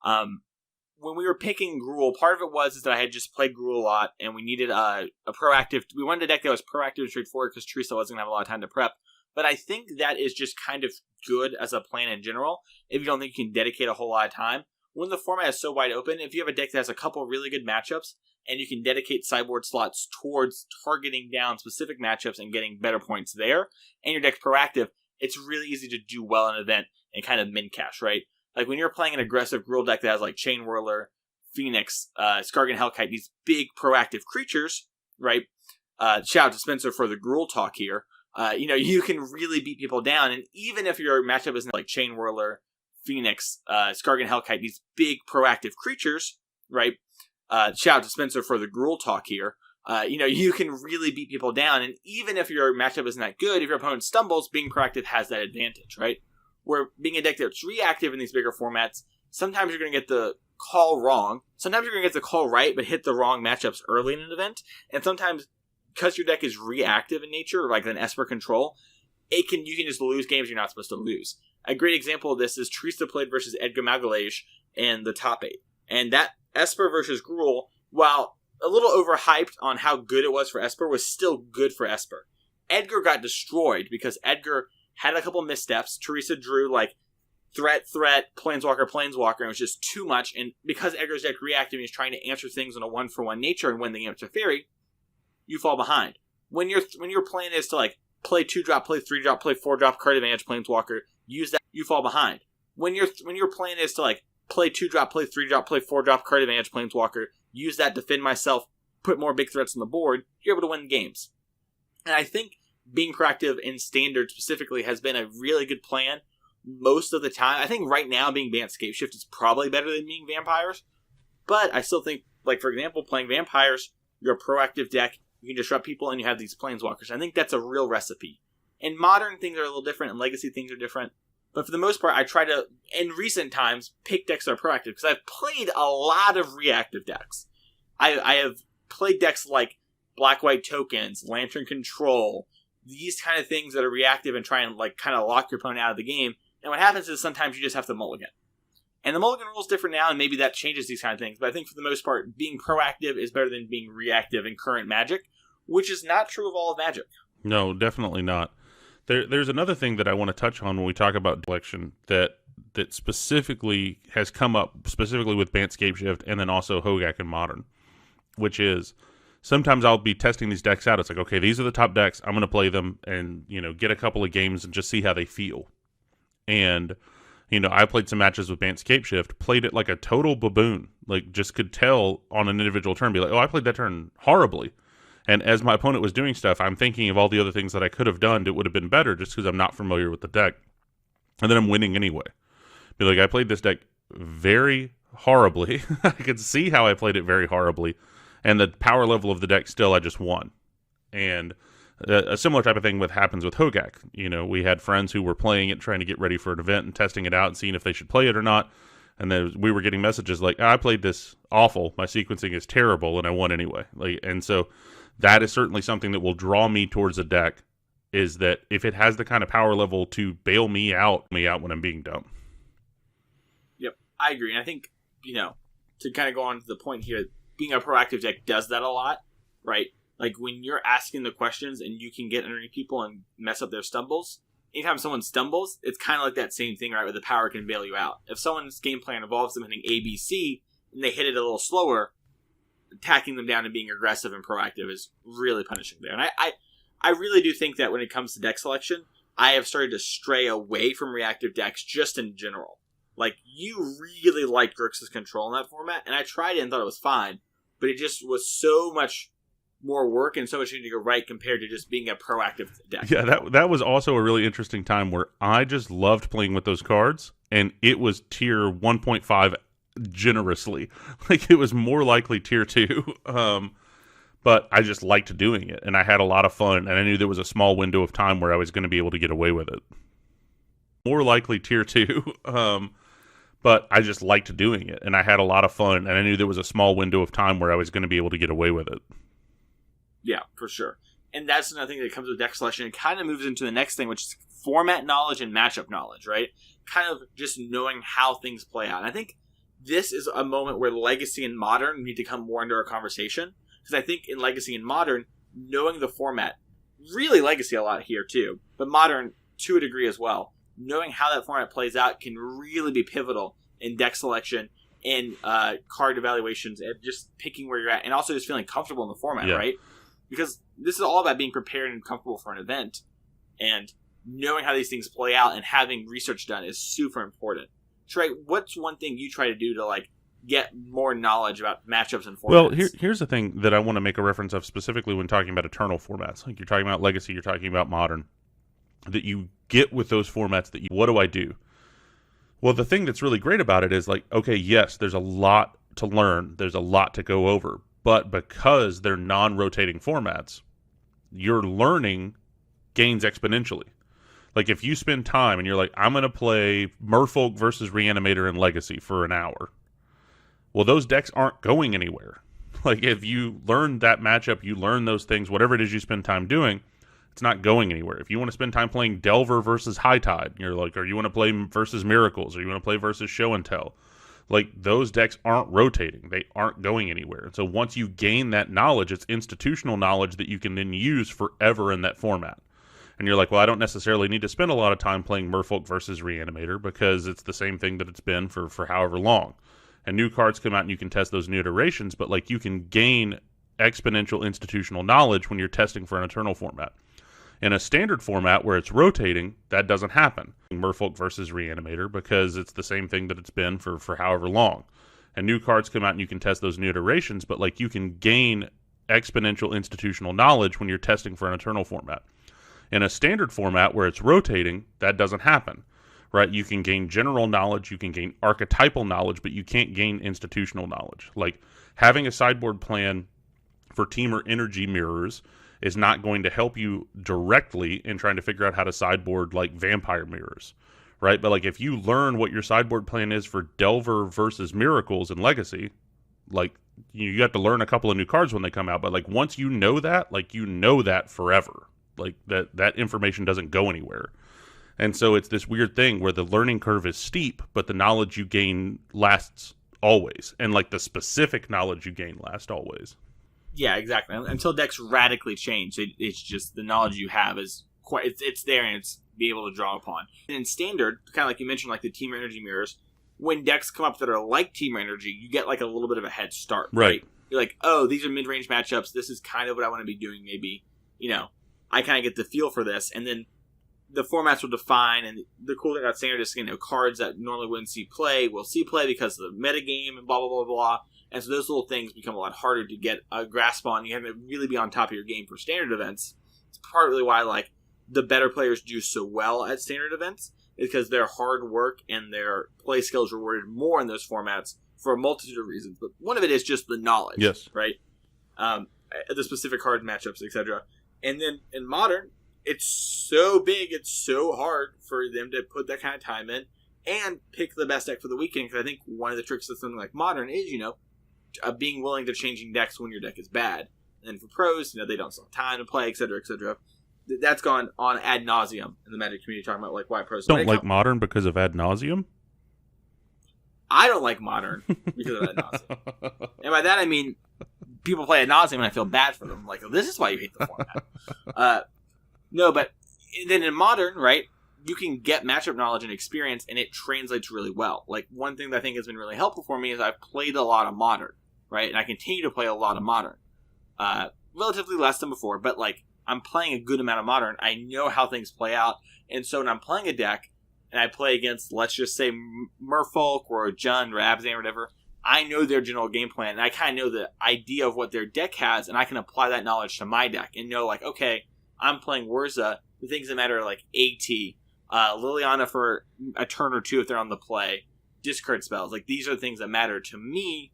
When we were picking Gruul, part of it was that I had just played Gruul a lot, and we needed a proactive. We wanted a deck that was proactive and straightforward because Teresa wasn't going to have a lot of time to prep. But I think that is just kind of good as a plan in general, if you don't think you can dedicate a whole lot of time. When the format is so wide open, if you have a deck that has a couple really good matchups, and you can dedicate sideboard slots towards targeting down specific matchups and getting better points there, and your deck's proactive, it's really easy to do well in an event and kind of min cash, right? Like when you're playing an aggressive Gruul deck that has like Chain Whirler, Phoenix, Skargan Hellkite, these big proactive creatures, right? Shout out to Spencer for the Gruul talk here. You know, you can really beat people down, and even if your matchup isn't like Chain Whirler, Phoenix, Skargan Hellkite, these big proactive creatures, right? Shout out to Spencer for the Gruul talk here. You know, you can really beat people down, and even if your matchup isn't that good, if your opponent stumbles, being proactive has that advantage, right? Where being a deck that's reactive in these bigger formats, sometimes you're going to get the call wrong. Sometimes you're going to get the call right, but hit the wrong matchups early in an event. And sometimes, because your deck is reactive in nature, like an Esper Control, you can just lose games you're not supposed to lose. A great example of this is Teresa played versus Edgar Magalhaes in the top 8. And that Esper versus Gruul, while a little overhyped on how good it was for Esper, was still good for Esper. Edgar got destroyed because Edgar had a couple missteps. Teresa drew like threat, planeswalker, and it was just too much. And because Edgar's deck reactive and he's trying to answer things in a 1-for-1 nature and win the game to Fairy, you fall behind. When your plan is to like play 2-drop, play 3-drop, play 4-drop, card advantage, planeswalker, use that, you fall behind. When your plan is to like play 2-drop, play 3-drop, play 4-drop, card advantage, planeswalker, use that to defend myself, put more big threats on the board, you're able to win games. And I think being proactive in Standard specifically has been a really good plan most of the time. I think right now being Bant Scapeshift is probably better than being Vampires, but I still think, like, for example, playing Vampires, you're a proactive deck, you can disrupt people, and you have these Planeswalkers. I think that's a real recipe. In Modern, things are a little different, and Legacy, things are different. But for the most part, I try to, in recent times, pick decks that are proactive, because I've played a lot of reactive decks. I have played decks like Black-White Tokens, Lantern Control, these kind of things that are reactive and try and, like, kind of lock your opponent out of the game. And what happens is sometimes you just have to mulligan. And the mulligan rule is different now, and maybe that changes these kind of things. But I think for the most part, being proactive is better than being reactive in current Magic, which is not true of all of Magic. No, definitely not. There's another thing that I want to touch on when we talk about collection that specifically has come up, specifically with Bant Scapeshift and then also Hogak in Modern, which is sometimes I'll be testing these decks out. It's like, okay, these are the top decks. I'm going to play them and, get a couple of games and just see how they feel. And, I played some matches with Bant Scapeshift, played it like a total baboon, like just could tell on an individual turn, be like, oh, I played that turn horribly. And as my opponent was doing stuff, I'm thinking of all the other things that I could have done that would have been better just because I'm not familiar with the deck. And then I'm winning anyway. Be like, I played this deck very horribly. I could see how I played it very horribly. And the power level of the deck still, I just won. And a similar type of thing happens with Hogak. We had friends who were playing it, trying to get ready for an event and testing it out and seeing if they should play it or not. And then we were getting messages like, I played this awful. My sequencing is terrible, and I won anyway. And so that is certainly something that will draw me towards a deck, is that if it has the kind of power level to bail me out when I'm being dumb. Yep, I agree. And I think, to kind of go on to the point here, being a proactive deck does that a lot, right? Like, when you're asking the questions and you can get underneath people and mess up their stumbles, anytime someone stumbles, it's kind of like that same thing, right, where the power can bail you out. If someone's game plan involves them hitting A, B, C, and they hit it a little slower, attacking them down and being aggressive and proactive is really punishing there. And I really do think that when it comes to deck selection, I have started to stray away from reactive decks just in general. Like, you really liked Grixis Control in that format, and I tried it and thought it was fine, but it just was so much more work and so much need to go right compared to just being a proactive deck. Yeah, that was also a really interesting time where I just loved playing with those cards, and it was tier 1.5 generously. Like, it was more likely tier 2, but I just liked doing it, and I had a lot of fun, and I knew there was a small window of time where I was going to be able to get away with it. More likely tier 2, but I just liked doing it, and I had a lot of fun, and I knew there was a small window of time where I was going to be able to get away with it. Yeah, for sure. And that's another thing that comes with deck selection. It kind of moves into the next thing, which is format knowledge and matchup knowledge, right? Kind of just knowing how things play out. And I think this is a moment where Legacy and Modern need to come more into our conversation. Because I think in Legacy and Modern, knowing the format, really Legacy a lot here too, but Modern to a degree as well, knowing how that format plays out can really be pivotal in deck selection, in card evaluations, and just picking where you're at, and also just feeling comfortable in the format, right? Because this is all about being prepared and comfortable for an event, and knowing how these things play out and having research done is super important. Trey, what's one thing you try to do to get more knowledge about matchups and formats? Well, here's the thing that I want to make a reference of specifically when talking about Eternal formats. Like, you're talking about Legacy, you're talking about Modern, that you get with those formats what do I do? Well, the thing that's really great about it is okay, yes, there's a lot to learn, there's a lot to go over, but because they're non-rotating formats, your learning gains exponentially. Like, if you spend time and you're like, I'm going to play Merfolk versus Reanimator in Legacy for an hour, well, those decks aren't going anywhere. Like, if you learn that matchup, you learn those things, whatever it is you spend time doing, it's not going anywhere. If you want to spend time playing Delver versus High Tide, you're like, or you want to play versus Miracles, or you want to play versus Show and Tell, those decks aren't rotating. They aren't going anywhere. And so once you gain that knowledge, it's institutional knowledge that you can then use forever in that format. And you're like, well, I don't necessarily need to spend a lot of time playing Merfolk versus Reanimator because it's the same thing that it's been for however long. And new cards come out and you can test those new iterations, but you can gain exponential institutional knowledge when you're testing for an Eternal format. In a Standard format where it's rotating, that doesn't happen. Merfolk versus Reanimator because it's the same thing that it's been for however long. and new cards come out and you can test those new iterations, but like you can gain exponential institutional knowledge when you're testing for an eternal format. In a standard format where it's rotating, that doesn't happen, right? You can gain general knowledge, you can gain archetypal knowledge, but you can't gain institutional knowledge. Like having a sideboard plan for team or energy mirrors is not going to help you directly in trying to figure out how to sideboard like vampire mirrors, right? But like if you learn what your sideboard plan is for Delver versus Miracles in Legacy, like you have to learn a couple of new cards when they come out, but like once you know that, like you know that forever. Like that information doesn't go anywhere. And so it's this weird thing where the learning curve is steep, but the knowledge you gain lasts always. And like the specific knowledge you gain lasts always. Yeah, exactly. Until decks radically change, it's just the knowledge you have is quite, it's there and it's be able to draw upon. And in standard, kind of like you mentioned, like the Team Energy mirrors, when decks come up that are like Team Energy, you get like a little bit of a head start. Right. You're like, oh, these are mid-range matchups. This is kind of what I want to be doing maybe. You know, I kind of get the feel for this. And then the formats will define, and the cool thing about standard is, you know, cards that normally wouldn't see play will see play because of the metagame and blah, blah, blah, blah. And so those little things become a lot harder to get a grasp on. You have to really be on top of your game for standard events. It's partly why, like, the better players do so well at standard events, is because their hard work and their play skills rewarded more in those formats for a multitude of reasons. But one of it is just the knowledge, yes, right? The specific card matchups, etc. And then in Modern, it's so big, it's so hard for them to put that kind of time in and pick the best deck for the weekend. Because I think one of the tricks of something like Modern is, you know, being willing to changing decks when your deck is bad. And then for pros, you know, they don't still have time to play, etc., etc. That's gone on ad nauseum in the Magic community, talking about like why pros don't like Modern because of ad nauseum. I don't like Modern because of ad nauseum, and by that I mean people play ad nauseum, and I feel bad for them. Like, oh, this is why you hate the format. No, but then in Modern, right, you can get matchup knowledge and experience, and it translates really well. Like, one thing that I think has been really helpful for me is I've played a lot of Modern, right, and I continue to play a lot of Modern. Relatively less than before, but like, I'm playing a good amount of Modern. I know how things play out. And so when I'm playing a deck and I play against, let's just say, Merfolk or Jund or Abzan or whatever, I know their general game plan. And I kind of know the idea of what their deck has. And I can apply that knowledge to my deck and know, like, okay, I'm playing Wurza. The things that matter are like AT, Liliana for a turn or two if they're on the play, discard spells. Like, these are the things that matter to me.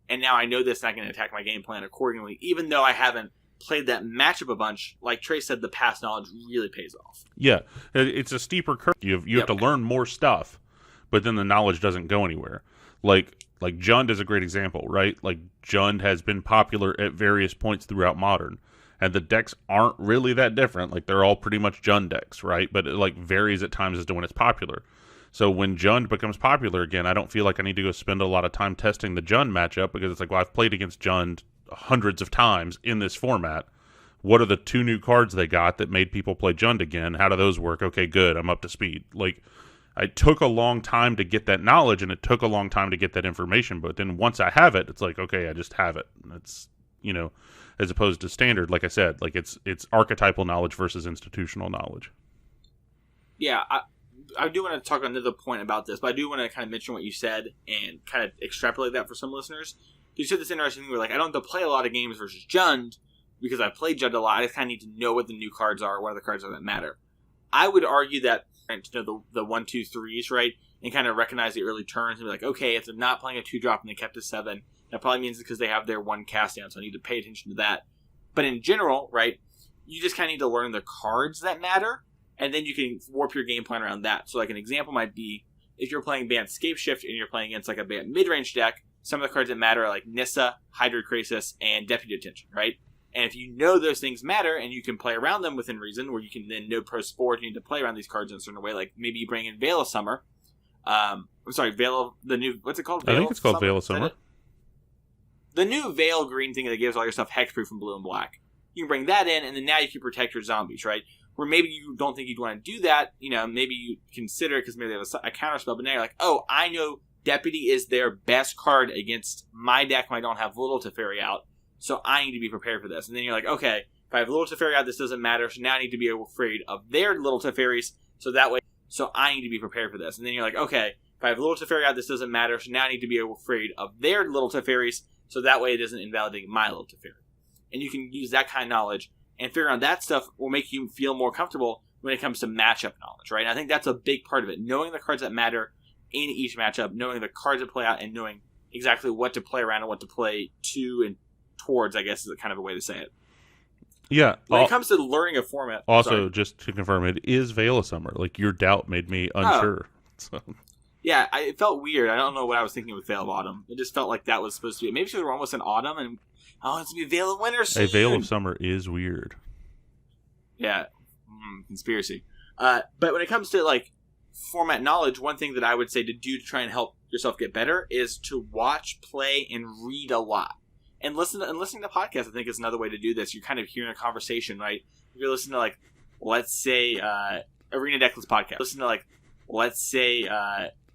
And now I know this and I can attack my game plan accordingly, even though I haven't played that matchup a bunch. Like Trey said, the past knowledge really pays off. Yeah, it's a steeper curve. You have to learn more stuff, but then the knowledge doesn't go anywhere. Like Jund is a great example, right? Like Jund has been popular at various points throughout Modern, and the decks aren't really that different. Like they're all pretty much Jund decks, right? But it like varies at times as to when it's popular. So when Jund becomes popular again, I don't feel like I need to go spend a lot of time testing the Jund matchup because it's like, well, I've played against Jund hundreds of times in this format. What are the two new cards they got that made people play Jund again? How do those work? Okay, good. I'm up to speed. Like, it took a long time to get that knowledge, and it took a long time to get that information. But then once I have it, it's like, okay, I just have it. It's, you know, as opposed to standard, like I said, like it's archetypal knowledge versus institutional knowledge. Yeah, I do want to talk another point about this, but I do want to kind of mention what you said and kind of extrapolate that for some listeners. You said this interesting thing where, like, I don't have to play a lot of games versus Jund because I played Jund a lot. I just kind of need to know what the new cards are, what are the cards that matter. I would argue that to know the 1, 2, 3s, right, and kind of recognize the early turns and be like, okay, if they're not playing a 2-drop and they kept a 7, that probably means because they have their 1 cast down, so I need to pay attention to that. But in general, right, you just kind of need to learn the cards that matter, and then you can warp your game plan around that. So, like, an example might be if you're playing Bant Scapeshift and you're playing against, like, a Bant mid-range deck, some of the cards that matter are like Nissa, Hydrocrisis, and Deputy Attention, right? And if you know those things matter and you can play around them within reason, where you can then know pro sport, you need to play around these cards in a certain way, like maybe you bring in Veil of Summer. Veil of the new, what's it called? I think it's called Veil of Summer. The new Veil green thing that gives all your stuff hexproof in blue and black. You can bring that in, and then now you can protect your zombies, right? Where maybe you don't think you'd want to do that, you know, maybe you consider it because maybe they have a counter spell, but now you're like, oh, I know Deputy is their best card against my deck when I don't have Little Teferi out, so I need to be prepared for this. And then you're like, okay, if I have Little Teferi out, this doesn't matter, so now I need to be afraid of their Little Teferis, so that way, so I need to be prepared for this. And then you're like, okay, If I have little Teferi out, this doesn't matter, so now I need to be afraid of their little Teferis, so that way it doesn't invalidate my little Teferi. And you can use that kind of knowledge, and figuring out that stuff will make you feel more comfortable when it comes to matchup knowledge, right? And I think that's a big part of it. Knowing the cards that matter in each matchup, knowing the cards that play out, and knowing exactly what to play around and what to play to and towards, I guess is kind of a way to say it. Yeah. When it comes to learning a format... Also, just to confirm, it is Veil of Summer. Like, your doubt made me unsure. So. Yeah, it felt weird. I don't know what I was thinking with Veil of Autumn. It just felt like that was supposed to be... Maybe because we're almost in autumn, and it's going to be Veil of Winter soon. A Veil of Summer is weird. Yeah. Conspiracy. But when it comes to, like, format knowledge, one thing that I would say to do to try and help yourself get better is to watch, play, and read a lot. And listening to podcasts, I think, is another way to do this. You're kind of hearing a conversation, right? If you're listening to, like, let's say, Arena Deckless podcast. Listen to, like, let's say,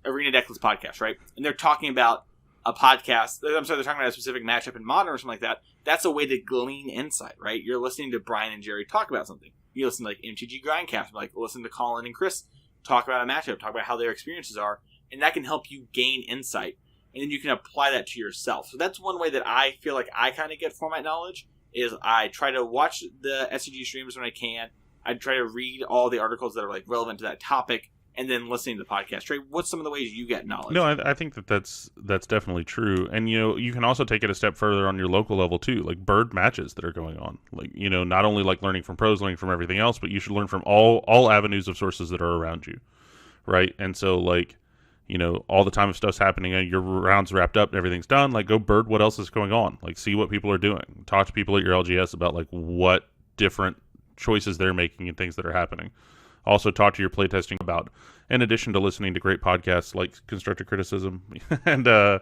Arena Deckless podcast, right? And they're talking about a podcast. I'm sorry, they're talking about a specific matchup in Modern or something like that. That's a way to glean insight, right? You're listening to Brian and Jerry talk about something. You listen to, like, MTG Grindcast, like, listen to Colin and Chris talk about a matchup, talk about how their experiences are, and that can help you gain insight. And then you can apply that to yourself. So that's one way that I feel like I kind of get format knowledge, is I try to watch the SCG streams when I can. I try to read all the articles that are, like, relevant to that topic, and then listening to the podcast. Trey, what's some of the ways you get knowledge? No, I think that's definitely true. And, you can also take it a step further on your local level, too. Like, bird matches that are going on. Like, not only, like, learning from pros, learning from everything else, but you should learn from all avenues of sources that are around you, right? And so, like, all the time if stuff's happening, your round's wrapped up, everything's done, like, go bird what else is going on. Like, see what people are doing. Talk to people at your LGS about, like, what different choices they're making and things that are happening. Also, talk to your playtesting about, in addition to listening to great podcasts like Constructive Criticism. And, I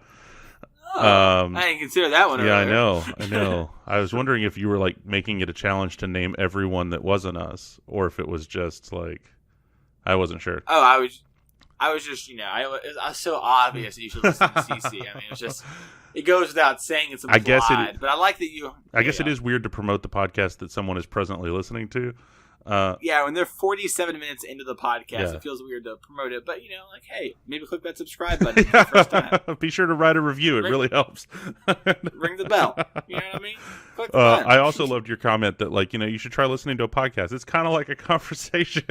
didn't consider that one yeah, earlier. I know. I was wondering if you were, like, making it a challenge to name everyone that wasn't us, or if it was just, like, I wasn't sure. Oh, I was just, it was so obvious that you should listen to CC. I mean, it goes without saying it's implied, but I like that you... I guess it is weird to promote the podcast that someone is presently listening to. Yeah, when they're 47 minutes into the podcast, it feels weird to promote it, but, like, hey, maybe click that subscribe button the first time. Be sure to write a review. It really helps. Ring the bell. You know what I mean? Click the button. I also loved your comment that, like, you should try listening to a podcast. It's kind of like a conversation.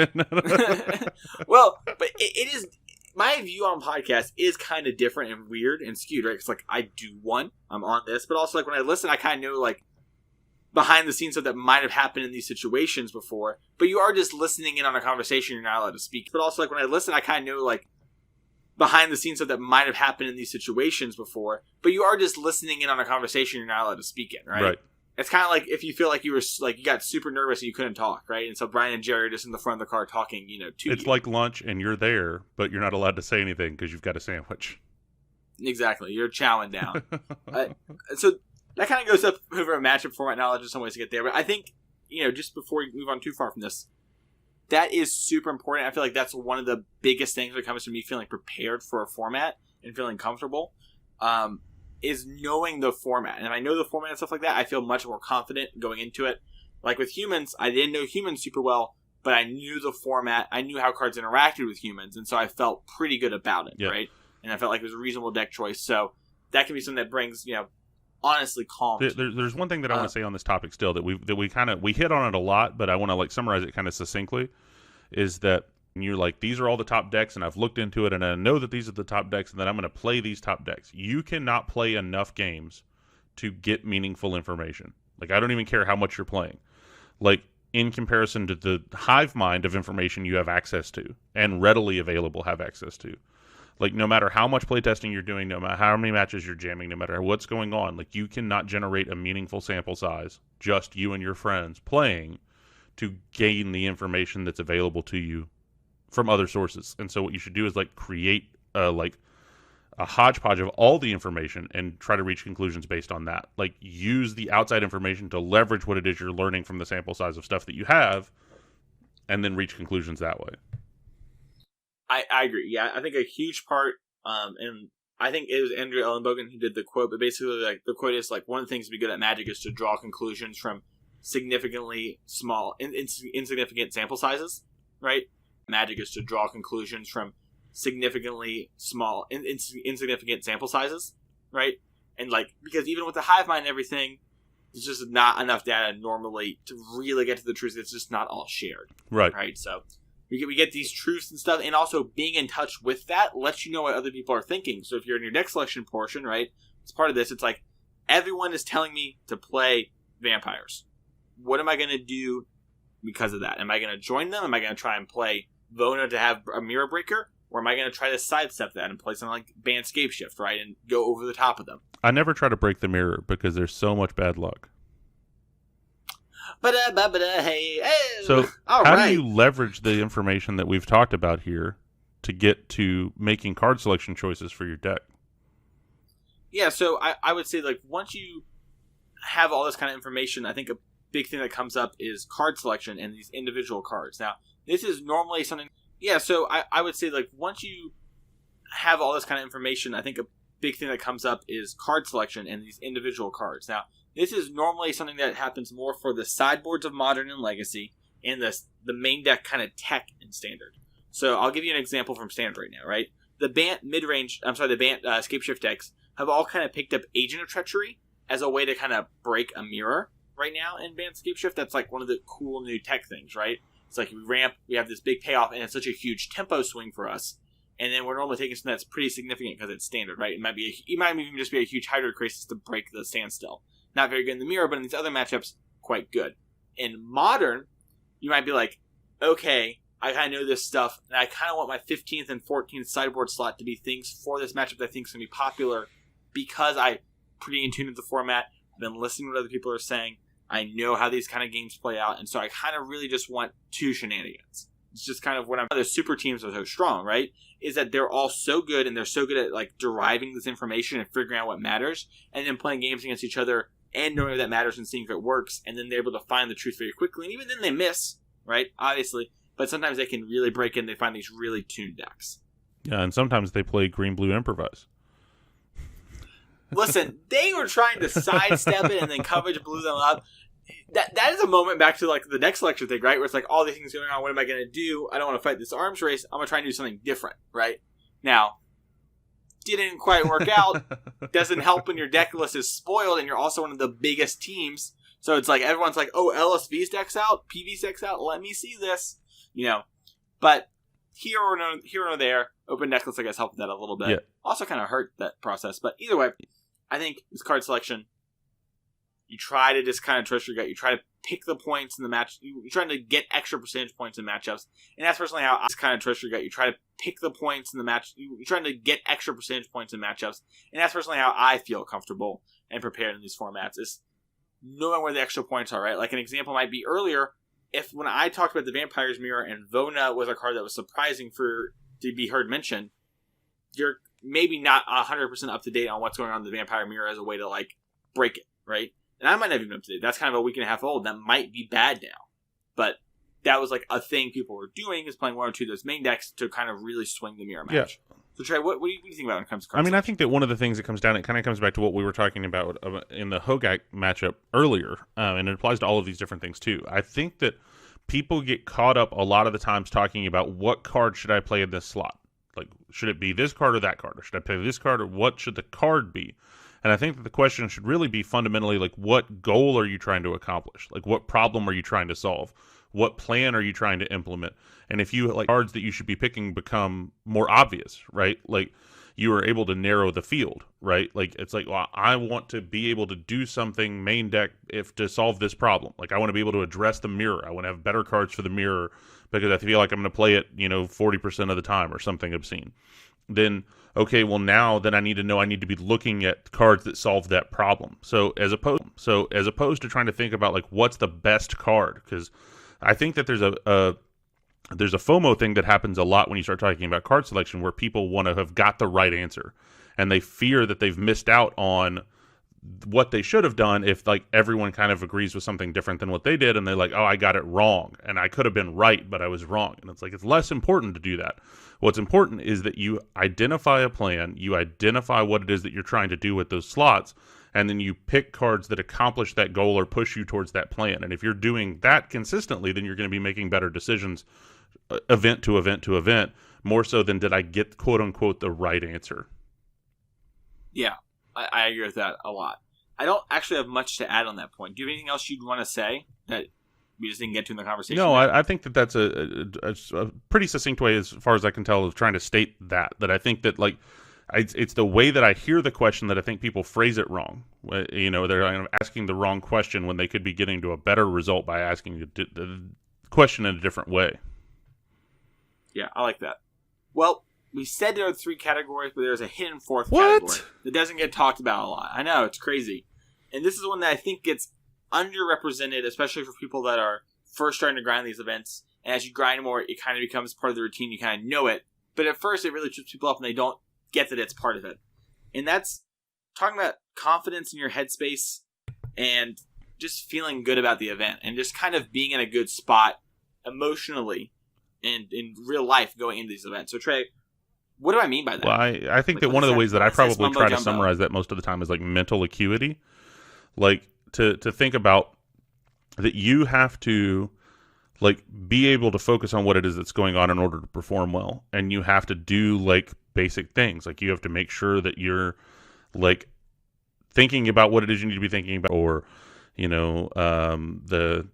Well, but it is... My view on podcasts is kind of different and weird and skewed, right? It's like, I do one, I'm on this, but also, like, when I listen, I kind of know, like, behind the scenes stuff that might have happened in these situations before, but you are just listening in on a conversation, you're not allowed to speak. But also, like, when I listen, I kind of know, like, behind the scenes stuff that might have happened in these situations before, but you are just listening in on a conversation you're not allowed to speak in, right? It's kind of like if you feel like you got super nervous and you couldn't talk, right? And so Brian and Jerry are just in the front of the car talking, to you. It's like lunch and you're there, but you're not allowed to say anything because you've got a sandwich. Exactly. You're chowing down. So that kind of goes up over a matchup format knowledge in some ways to get there. But I think, just before we move on too far from this, that is super important. I feel like that's one of the biggest things when it comes to me feeling prepared for a format and feeling comfortable. Is knowing the format. And if I know the format and stuff like that, I feel much more confident going into it. Like with humans, I didn't know humans super well, but I knew the format. I knew how cards interacted with humans, and so I felt pretty good about it, right? And I felt like it was a reasonable deck choice. So that can be something that brings, honestly calm. There's one thing that I want to say on this topic still that we hit on it a lot, but I want to, like, summarize it kind of succinctly, is that you're like, these are all the top decks, and I've looked into it, and I know that these are the top decks, and that I'm going to play these top decks. You cannot play enough games to get meaningful information. Like, I don't even care how much you're playing. Like, in comparison to the hive mind of information you have access to, and readily available have access to. Like, no matter how much playtesting you're doing, no matter how many matches you're jamming, no matter what's going on, like, you cannot generate a meaningful sample size, just you and your friends playing, to gain the information that's available to you from other sources. And so what you should do is, like, create a hodgepodge of all the information and try to reach conclusions based on that. Like, use the outside information to leverage what it is you're learning from the sample size of stuff that you have, and then reach conclusions that way. I agree. Yeah, I think a huge part, and I think it was Andrew Ellenbogen who did the quote, but basically, like, the quote is, like, one of the things to be good at Magic is to draw conclusions from significantly small, insignificant sample sizes, right? Magic is to draw conclusions from significantly small, insignificant sample sizes, right? And like, because even with the hive mind and everything, there's just not enough data normally to really get to the truth. It's just not all shared, right? So we get these truths and stuff, and also being in touch with that lets you know what other people are thinking. So if you're in your deck selection portion, right, it's part of this. It's like, everyone is telling me to play vampires. What am I going to do because of that? Am I going to join them? Am I going to try and play Vona to have a mirror breaker? Or am I going to try to sidestep that and play something like Ban Scapeshift, right, and go over the top of them? I never try to break the mirror because there's so much bad luck. Hey. So how do you leverage the information that we've talked about here to get to making card selection choices for your deck? Yeah, so I would say, like, once you have all this kind of information, I think a big thing that comes up is card selection and these individual cards. Now, this is normally something... Yeah, so I would say, like, once you have all this kind of information, I think a big thing that comes up is card selection and these individual cards. Now, this is normally something that happens more for the sideboards of Modern and Legacy and the main deck kind of tech in Standard. So I'll give you an example from Standard right now, right? The Bant Scapeshift decks have all kind of picked up Agent of Treachery as a way to kind of break a mirror right now in Bant Scapeshift. That's like one of the cool new tech things, right? It's like we ramp, we have this big payoff, and it's such a huge tempo swing for us. And then we're normally taking something that's pretty significant because it's Standard, right? It might even just be a huge Hydro Crisis to break the standstill. Not very good in the mirror, but in these other matchups, quite good. In Modern, you might be like, okay, I kind of know this stuff, and I kind of want my 15th and 14th sideboard slot to be things for this matchup that I think is going to be popular because I'm pretty in tune with the format. I've been listening to what other people are saying. I know how these kind of games play out, and so I kind of really just want two shenanigans. It's just kind of what the super teams are so strong, right? Is that they're all so good, and they're so good at like deriving this information and figuring out what matters, and then playing games against each other and knowing that matters and seeing if it works, and then they're able to find the truth very quickly. And even then they miss, right? Obviously. But sometimes they can really break in. They find these really tuned decks. Yeah, and sometimes they play green-blue improvise. Listen, they were trying to sidestep it, and then coverage blew them up. That is a moment back to like the deck selection thing, right? Where it's like, all these things going on. What am I going to do? I don't want to fight this arms race. I'm going to try and do something different, right? Now, didn't quite work out. Doesn't help when your deck list is spoiled, and you're also one of the biggest teams. So it's like everyone's like, oh, LSV's deck's out, PV's deck's out. Let me see this. You know, but here or no there, open deck lists, I guess, helped that a little bit. Yeah. Also kind of hurt that process. But either way, I think this card selection, you try to just kind of trust your gut. You try to pick the points in the match. You're trying to get extra percentage points in matchups. And that's personally how I just kind of trust your gut. You try to pick the points in the match. You're trying to get extra percentage points in matchups. And that's personally how I feel comfortable and prepared in these formats, is knowing where the extra points are, right? Like an example might be earlier, when I talked about the Vampire's Mirror and Vona was a card that was surprising to be heard mentioned, you're maybe not 100% up to date on what's going on in the Vampire Mirror as a way to like break it, right? And I might not even be up to date. That's kind of a week and a half old. That might be bad now. But that was like a thing people were doing, is playing one or two of those main decks to kind of really swing the mirror match. Yeah. So Trey, what do you think about when it comes to cards? I mean, I think that one of the things that comes down, it kind of comes back to what we were talking about in the Hogak matchup earlier, and it applies to all of these different things too. I think that people get caught up a lot of the times talking about what card should I play in this slot? Like, should it be this card or that card? Or should I play this card, or what should the card be? And I think that the question should really be fundamentally, like, what goal are you trying to accomplish? Like, what problem are you trying to solve? What plan are you trying to implement? And if you, like, cards that you should be picking become more obvious, right? Like, you are able to narrow the field, right? Like, it's like, well, I want to be able to do something main deck to solve this problem. Like, I want to be able to address the mirror. I want to have better cards for the mirror because I feel like I'm going to play it, 40% of the time or something obscene. Then, okay, well, now then I need to be looking at cards that solve that problem. So as opposed to trying to think about, like, what's the best card, because I think that there's a FOMO thing that happens a lot when you start talking about card selection, where people want to have got the right answer, and they fear that they've missed out on what they should have done if, like, everyone kind of agrees with something different than what they did, and they're like, oh, I got it wrong, and I could have been right, but I was wrong. And it's like, it's less important to do that. What's important is that you identify a plan, you identify what it is that you're trying to do with those slots, and then you pick cards that accomplish that goal or push you towards that plan. And if you're doing that consistently, then you're going to be making better decisions event to event to event, more so than did I get quote unquote the right answer. Yeah, I agree with that a lot. I don't actually have much to add on that point. Do you have anything else you'd want to say that we just didn't get to in the conversation? No, I think that's a pretty succinct way, as far as I can tell, of trying to state that I think that, like, it's the way that I hear the question that I think people phrase it wrong. You know, they're kind of asking the wrong question when they could be getting to a better result by asking the question in a different way. Yeah, I like that. Well, we said there are 3 categories, but there's a hidden 4th category that doesn't get talked about a lot. I know, it's crazy. And this is one that I think gets underrepresented, especially for people that are first starting to grind these events. And as you grind more, it kind of becomes part of the routine. You kind of know it. But at first, it really trips people up and they don't get that it's part of it. And that's talking about confidence in your headspace and just feeling good about the event and just kind of being in a good spot emotionally and in real life going into these events. So, Trey, what do I mean by that? Well, I think that one of the ways that I probably try to summarize that most of the time is like mental acuity. Like to think about that you have to like be able to focus on what it is that's going on in order to perform well. And you have to do like basic things. Like you have to make sure that you're like thinking about what it is you need to be thinking about, or, you know, the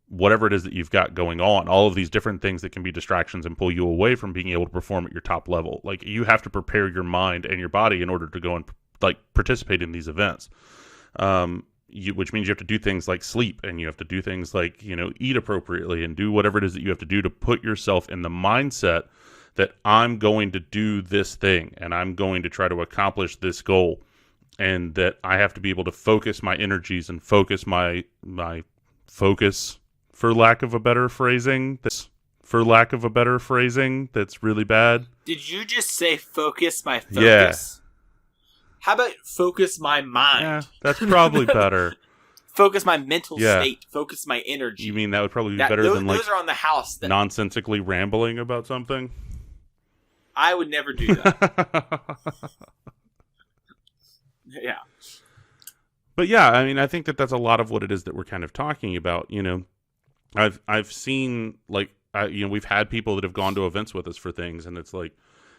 whatever it is that you've got going on, all of these different things that can be distractions and pull you away from being able to perform at your top level. Like you have to prepare your mind and your body in order to go and like participate in these events. Which means you have to do things like sleep, and you have to do things like, you know, eat appropriately and do whatever it is that you have to do to put yourself in the mindset that I'm going to do this thing and I'm going to try to accomplish this goal, and that I have to be able to focus my energies and focus my focus, for lack of a better phrasing. That's really bad. Did you just say focus my focus? Yeah. How about focus my mind? Yeah, that's probably better. Focus my mental state. Focus my energy. You mean that would probably be better than like those are on the house nonsensically rambling about something? I would never do that. Yeah. But yeah, I mean, I think that that's a lot of what it is that we're kind of talking about. You know, I've seen like you know, we've had people that have gone to events with us for things, and it's like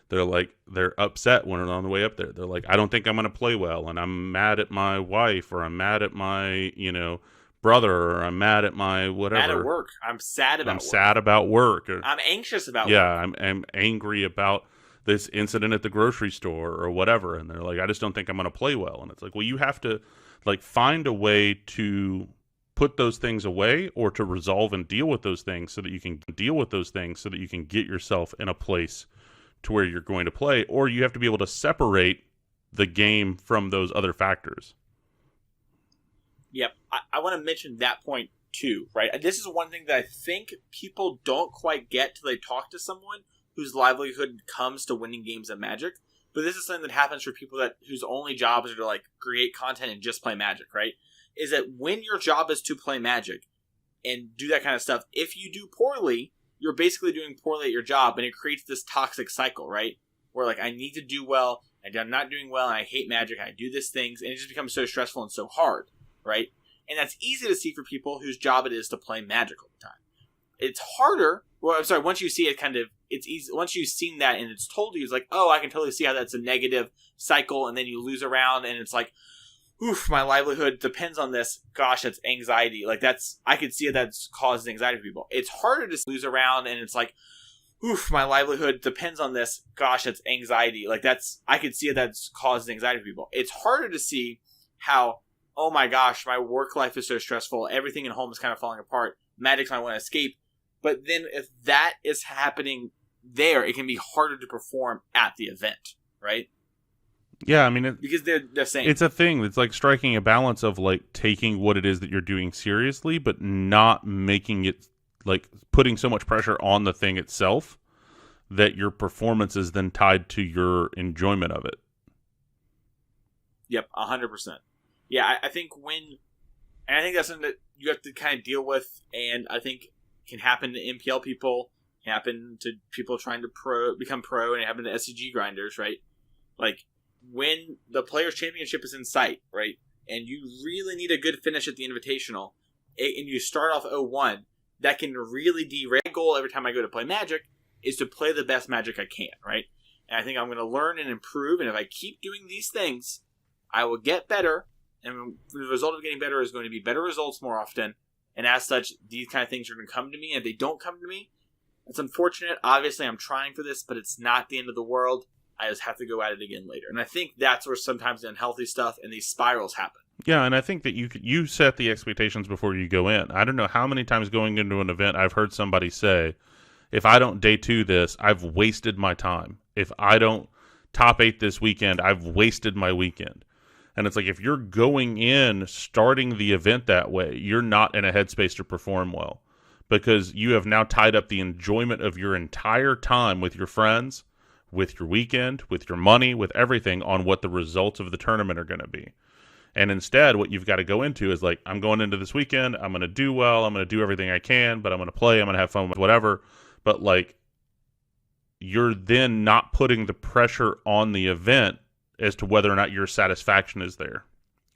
they're upset when they're on the way up there. They're like, I don't think I'm going to play well, and I'm mad at my wife, or I'm mad at my, you know, brother, or I'm mad at my whatever. Mad at work. I'm sad about work. Sad about work. Or, I'm anxious about work. Yeah, I'm angry about this incident at the grocery store or whatever. And they're like, I just don't think I'm going to play well. And it's like, well, you have to like find a way to put those things away, or to resolve and deal with those things so that you can get yourself in a place to where you're going to play, or you have to be able to separate the game from those other factors. Yep. I want to mention that point too, right? This is one thing that I think people don't quite get till they talk to someone whose livelihood comes to winning games of Magic. But this is something that happens for people whose only jobs are to like create content and just play Magic, right? Is that when your job is to play Magic and do that kind of stuff, if you do poorly, you're basically doing poorly at your job, and it creates this toxic cycle, right? Where like, I need to do well, and I'm not doing well, and I hate Magic, and I do these things, and it just becomes so stressful and so hard, right? And that's easy to see for people whose job it is to play Magic all the time. It's harder. Well, I'm sorry. Once you see it, it's easy. Once you've seen that and it's told you, it's like, oh, I can totally see how that's a negative cycle, and then you lose around, and it's like, oof, my livelihood depends on this. Gosh, that's anxiety. Like I could see that's causes anxiety for people. It's harder to lose around, and it's like, oof, my livelihood depends on this. Gosh, that's anxiety. Like I could see that's causes anxiety for people. It's harder to see how, oh my gosh, my work life is so stressful. Everything at home is kind of falling apart. Magic's my one escape. But then if that is happening there, it can be harder to perform at the event, right? Yeah, I mean, because they're the same. It's a thing. It's like striking a balance of like taking what it is that you're doing seriously, but not making it like putting so much pressure on the thing itself that your performance is then tied to your enjoyment of it. Yep, 100%. Yeah, I think I think that's something that you have to kind of deal with, and I think can happen to MPL people, can happen to people trying to become pro, and it happen to SCG grinders, right? Like, when the Players' Championship is in sight, right, and you really need a good finish at the Invitational, and you start off 0-1, that can really derail my goal every time I go to play Magic, is to play the best Magic I can, right? And I think I'm going to learn and improve, and if I keep doing these things, I will get better, and the result of getting better is going to be better results more often, and as such, these kind of things are going to come to me, and if they don't come to me, it's unfortunate. Obviously, I'm trying for this, but it's not the end of the world. I just have to go at it again later. And I think that's where sometimes the unhealthy stuff and these spirals happen. Yeah, and I think that you set the expectations before you go in. I don't know how many times going into an event I've heard somebody say, if I don't day 2 this, I've wasted my time. If I don't top 8 this weekend, I've wasted my weekend. And it's like, if you're going in starting the event that way, you're not in a headspace to perform well, because you have now tied up the enjoyment of your entire time with your friends, with your weekend, with your money, with everything on what the results of the tournament are going to be. And instead, what you've got to go into is like, I'm going into this weekend, I'm going to do well, I'm going to do everything I can, but I'm going to play, I'm going to have fun with whatever. But like, you're then not putting the pressure on the event as to whether or not your satisfaction is there.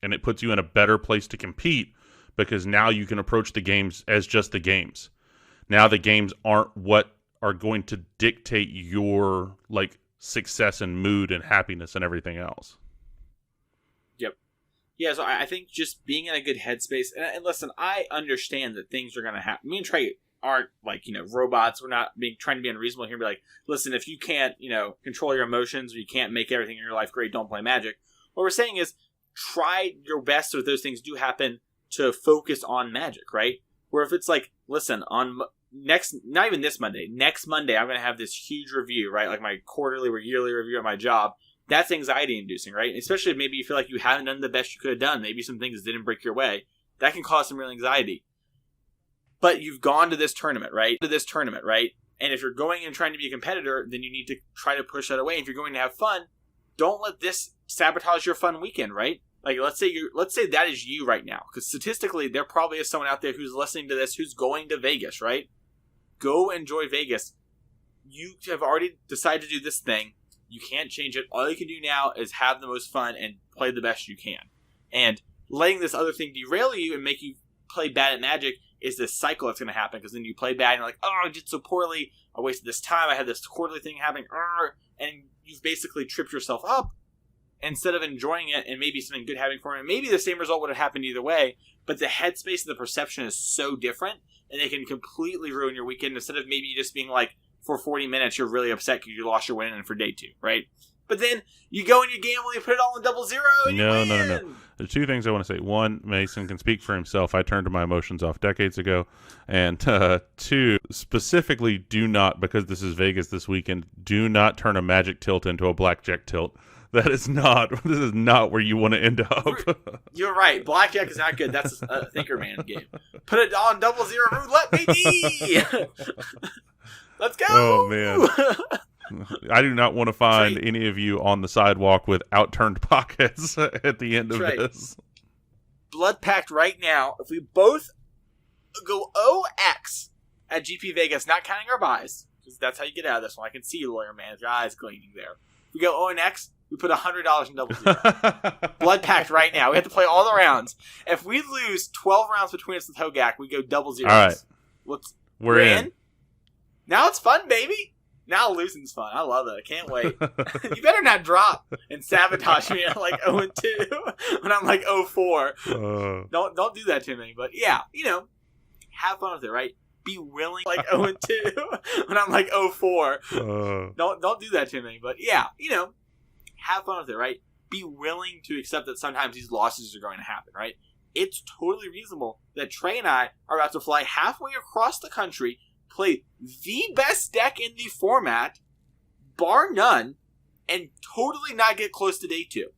And it puts you in a better place to compete, because now you can approach the games as just the games. Now the games aren't what are going to dictate your like success and mood and happiness and everything else. Yep. Yeah, so I think just being in a good headspace, and listen, I understand that things are going to happen. Me and Trey aren't like, robots. We're not trying to be unreasonable here and be like, listen, if you can't, control your emotions, or you can't make everything in your life great, don't play Magic. What we're saying is try your best so if those things do happen to focus on Magic, right? Where if it's like, listen, on not even this Monday, next Monday, I'm going to have this huge review, right? Like my quarterly or yearly review at my job. That's anxiety inducing, right? Especially if maybe you feel like you haven't done the best you could have done. Maybe some things didn't break your way. That can cause some real anxiety. But you've gone to this tournament, right? And if you're going and trying to be a competitor, then you need to try to push that away. If you're going to have fun, don't let this sabotage your fun weekend, right? Like, let's say that is you right now. Because statistically, there probably is someone out there who's listening to this who's going to Vegas, right? Go enjoy Vegas. You have already decided to do this thing. You can't change it. All you can do now is have the most fun and play the best you can. And letting this other thing derail you and make you play bad at Magic is this cycle that's going to happen. Because then you play bad and you're like, oh, I did so poorly. I wasted this time. I had this quarterly thing happening. And you've basically tripped yourself up instead of enjoying it and maybe something good happening for it. And maybe the same result would have happened either way. But the headspace and the perception is so different. And they can completely ruin your weekend instead of maybe just being like, for 40 minutes, you're really upset because you lost your win for day 2, right? But then you go and you gamble, you put it all in 0-0, and you win. No. There's 2 things I want to say. 1, Mason can speak for himself. I turned my emotions off decades ago. And 2, specifically, do not, because this is Vegas this weekend, do not turn a Magic tilt into a blackjack tilt. This is not where you want to end up. You're right. Blackjack is not good. That's a thinker man game. Put it on 0-0 roulette, baby! Let's go! Oh, man. I do not want to find Trey, any of you on the sidewalk with outturned pockets at the end of this. Blood pact right now. If we both go OX at GP Vegas, not counting our buys, because that's how you get out of this one. I can see you, lawyer man. Your eyes gleaming there. If we go O and X, we put $100 in 0-0. Blood pact right now. We have to play all the rounds. If we lose 12 rounds between us and Hogak, we go 0-0. All right. We're in. Now it's fun, baby. Now losing's fun. I love it. I can't wait. You better not drop and sabotage me at like 0-2 when I'm like 0-4. Don't do that to me. But yeah, have fun with it, right? Be willing like 0-2 when I'm like 0-4. Don't do that to me. But yeah, have fun with it, right? Be willing to accept that sometimes these losses are going to happen, right? It's totally reasonable that Trey and I are about to fly halfway across the country, play the best deck in the format, bar none, and totally not get close to day 2.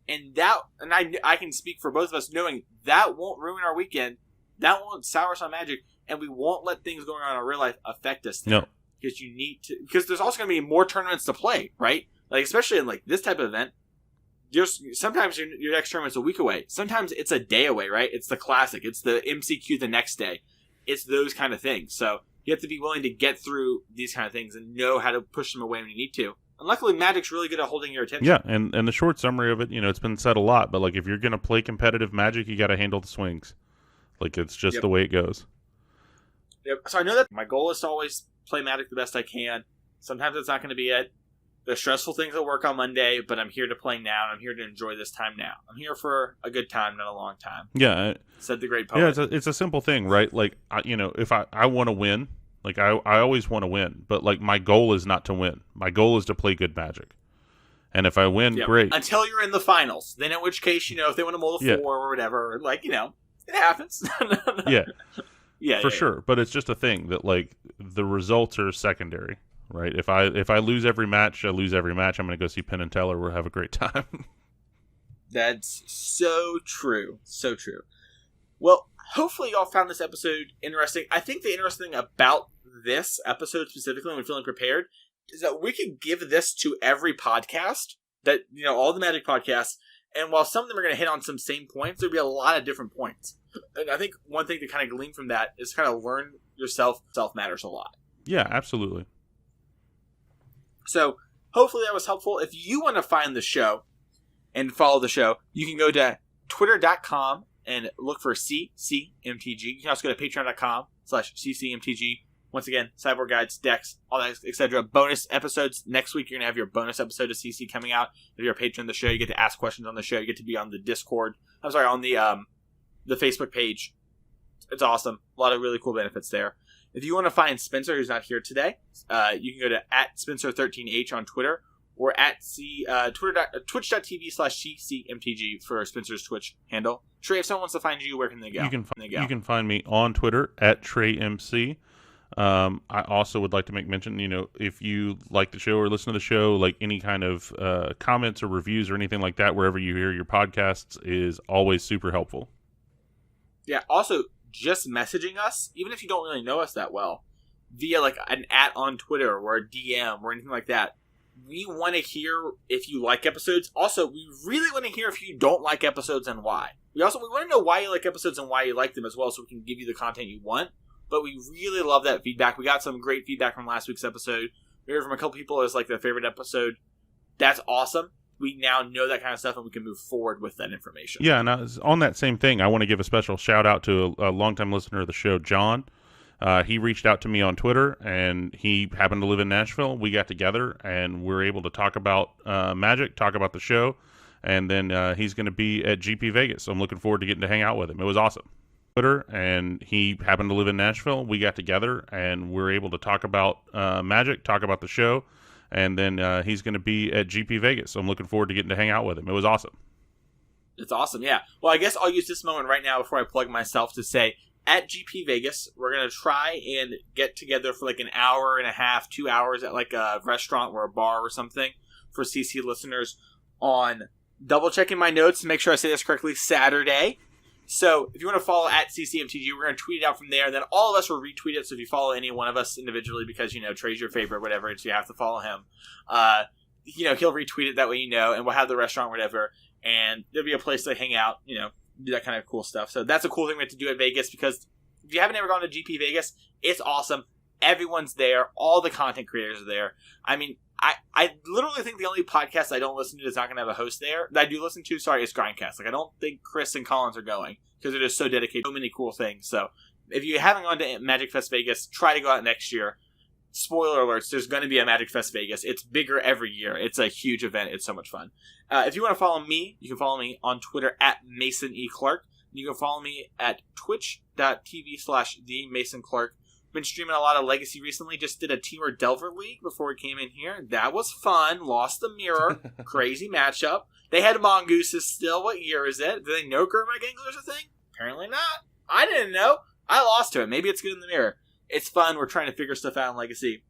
And I can speak for both of us knowing that won't ruin our weekend, that won't sour us on Magic, and we won't let things going on in our real life affect us there. No. Because there's also going to be more tournaments to play, right? Like, especially in like this type of event, sometimes your next tournament's a week away. Sometimes it's a day away, right? It's the classic. It's the MCQ the next day. It's those kind of things. So you have to be willing to get through these kind of things and know how to push them away when you need to. And luckily, Magic's really good at holding your attention. Yeah, and the short summary of it, it's been said a lot, but like if you're going to play competitive Magic, you got to handle the swings. Like it's just the way it goes. Yep. So I know that my goal is to always play Magic the best I can. Sometimes it's not going to be it. The stressful things will work on Monday, but I'm here to play now, and I'm here to enjoy this time now. I'm here for a good time, not a long time. Yeah. Said the great poet. Yeah, it's a simple thing, right? Like, if I want to win, like, I always want to win, but, like, my goal is not to win. My goal is to play good Magic. And if I win, great. Until you're in the finals. Then in which case, if they want to mold a 4 or whatever, like, it happens. Yeah. Yeah, for sure. But it's just a thing that, like, the results are secondary, right? If I lose every match, I lose every match. I'm going to go see Penn and Teller. We'll have a great time. That's so true. So true. Well, hopefully y'all found this episode interesting. I think the interesting thing about this episode specifically, when feeling prepared, is that we could give this to every podcast, that, all the Magic podcasts, and while some of them are going to hit on some same points, there'll be a lot of different points. And I think one thing to kind of glean from that is kind of learn yourself. Self matters a lot. Yeah, absolutely. So hopefully that was helpful. If you want to find the show and follow the show, you can go to twitter.com and look for CCMTG. You can also go to patreon.com/CCMTG. Once again, sideboard guides, decks, all that, etc. Bonus episodes. Next week, you're going to have your bonus episode of CC coming out. If you're a patron of the show, you get to ask questions on the show. You get to be on the Discord. I'm sorry, on the Facebook page. It's awesome. A lot of really cool benefits there. If you want to find Spencer, who's not here today, you can go to @Spencer13H on Twitter, or at twitch.tv/CCMTG for Spencer's Twitch handle. Trey, if someone wants to find you, where can they go? You can find me on Twitter @TreyMC. I also would like to make mention, if you like the show or listen to the show, like, any kind of comments or reviews or anything like that, wherever you hear your podcasts, is always super helpful. Yeah, also, just messaging us, even if you don't really know us that well, via, like, an @ on Twitter or a DM or anything like that. We want to hear if you like episodes. Also, we really want to hear if you don't like episodes and why. We want to know why you like episodes and why you like them as well, so we can give you the content you want. But we really love that feedback. We got some great feedback from last week's episode. We heard from a couple people as, like, their favorite episode. That's awesome. We now know that kind of stuff, and we can move forward with that information. Yeah, and on that same thing, I want to give a special shout-out to a longtime listener of the show, John. He reached out to me on Twitter, and he happened to live in Nashville. We got together, and we were able to talk about Magic, talk about the show, and then he's going to be at GP Vegas. So I'm looking forward to getting to hang out with him. It was awesome. Twitter, and he happened to live in Nashville. We got together, and we were able to talk about Magic, talk about the show, and then he's going to be at GP Vegas. So I'm looking forward to getting to hang out with him. It was awesome. It's awesome, yeah. Well, I guess I'll use this moment right now before I plug myself to say, at GP Vegas, we're going to try and get together for like an hour and a half, 2 hours at like a restaurant or a bar or something for CC listeners on, double checking my notes to make sure I say this correctly, Saturday. So if you want to follow at CCMTG, we're going to tweet it out from there. Then all of us will retweet it. So if you follow any one of us individually, because, Trey's your favorite, whatever, so you have to follow him, he'll retweet it. That way and we'll have the restaurant, whatever, and there'll be a place to hang out, do that kind of cool stuff. So that's a cool thing we have to do at Vegas, because if you haven't ever gone to GP Vegas, it's awesome. Everyone's there. All the content creators are there. I mean, I literally think the only podcast I don't listen to that's not going to have a host there, that I do listen to, is Grindcast. Like, I don't think Chris and Collins are going, because they're just so dedicated. So many cool things. So if you haven't gone to Magic Fest Vegas, try to go out next year. Spoiler alerts, there's going to be a Magic Fest Vegas. It's bigger every year. It's a huge event. It's so much fun. If you want to follow me, you can follow me on Twitter at Mason E. Clark. You can follow me at twitch.tv/TheMasonClark. Been streaming a lot of Legacy recently. Just did a Teamer Delver League before we came in here. That was fun. Lost the mirror. Crazy matchup. They had Mongooses still. What year is it? Do they know Gurmag Angler's a thing? Apparently not. I didn't know. I lost to it. Maybe it's good in the mirror. It's fun. We're trying to figure stuff out in Legacy.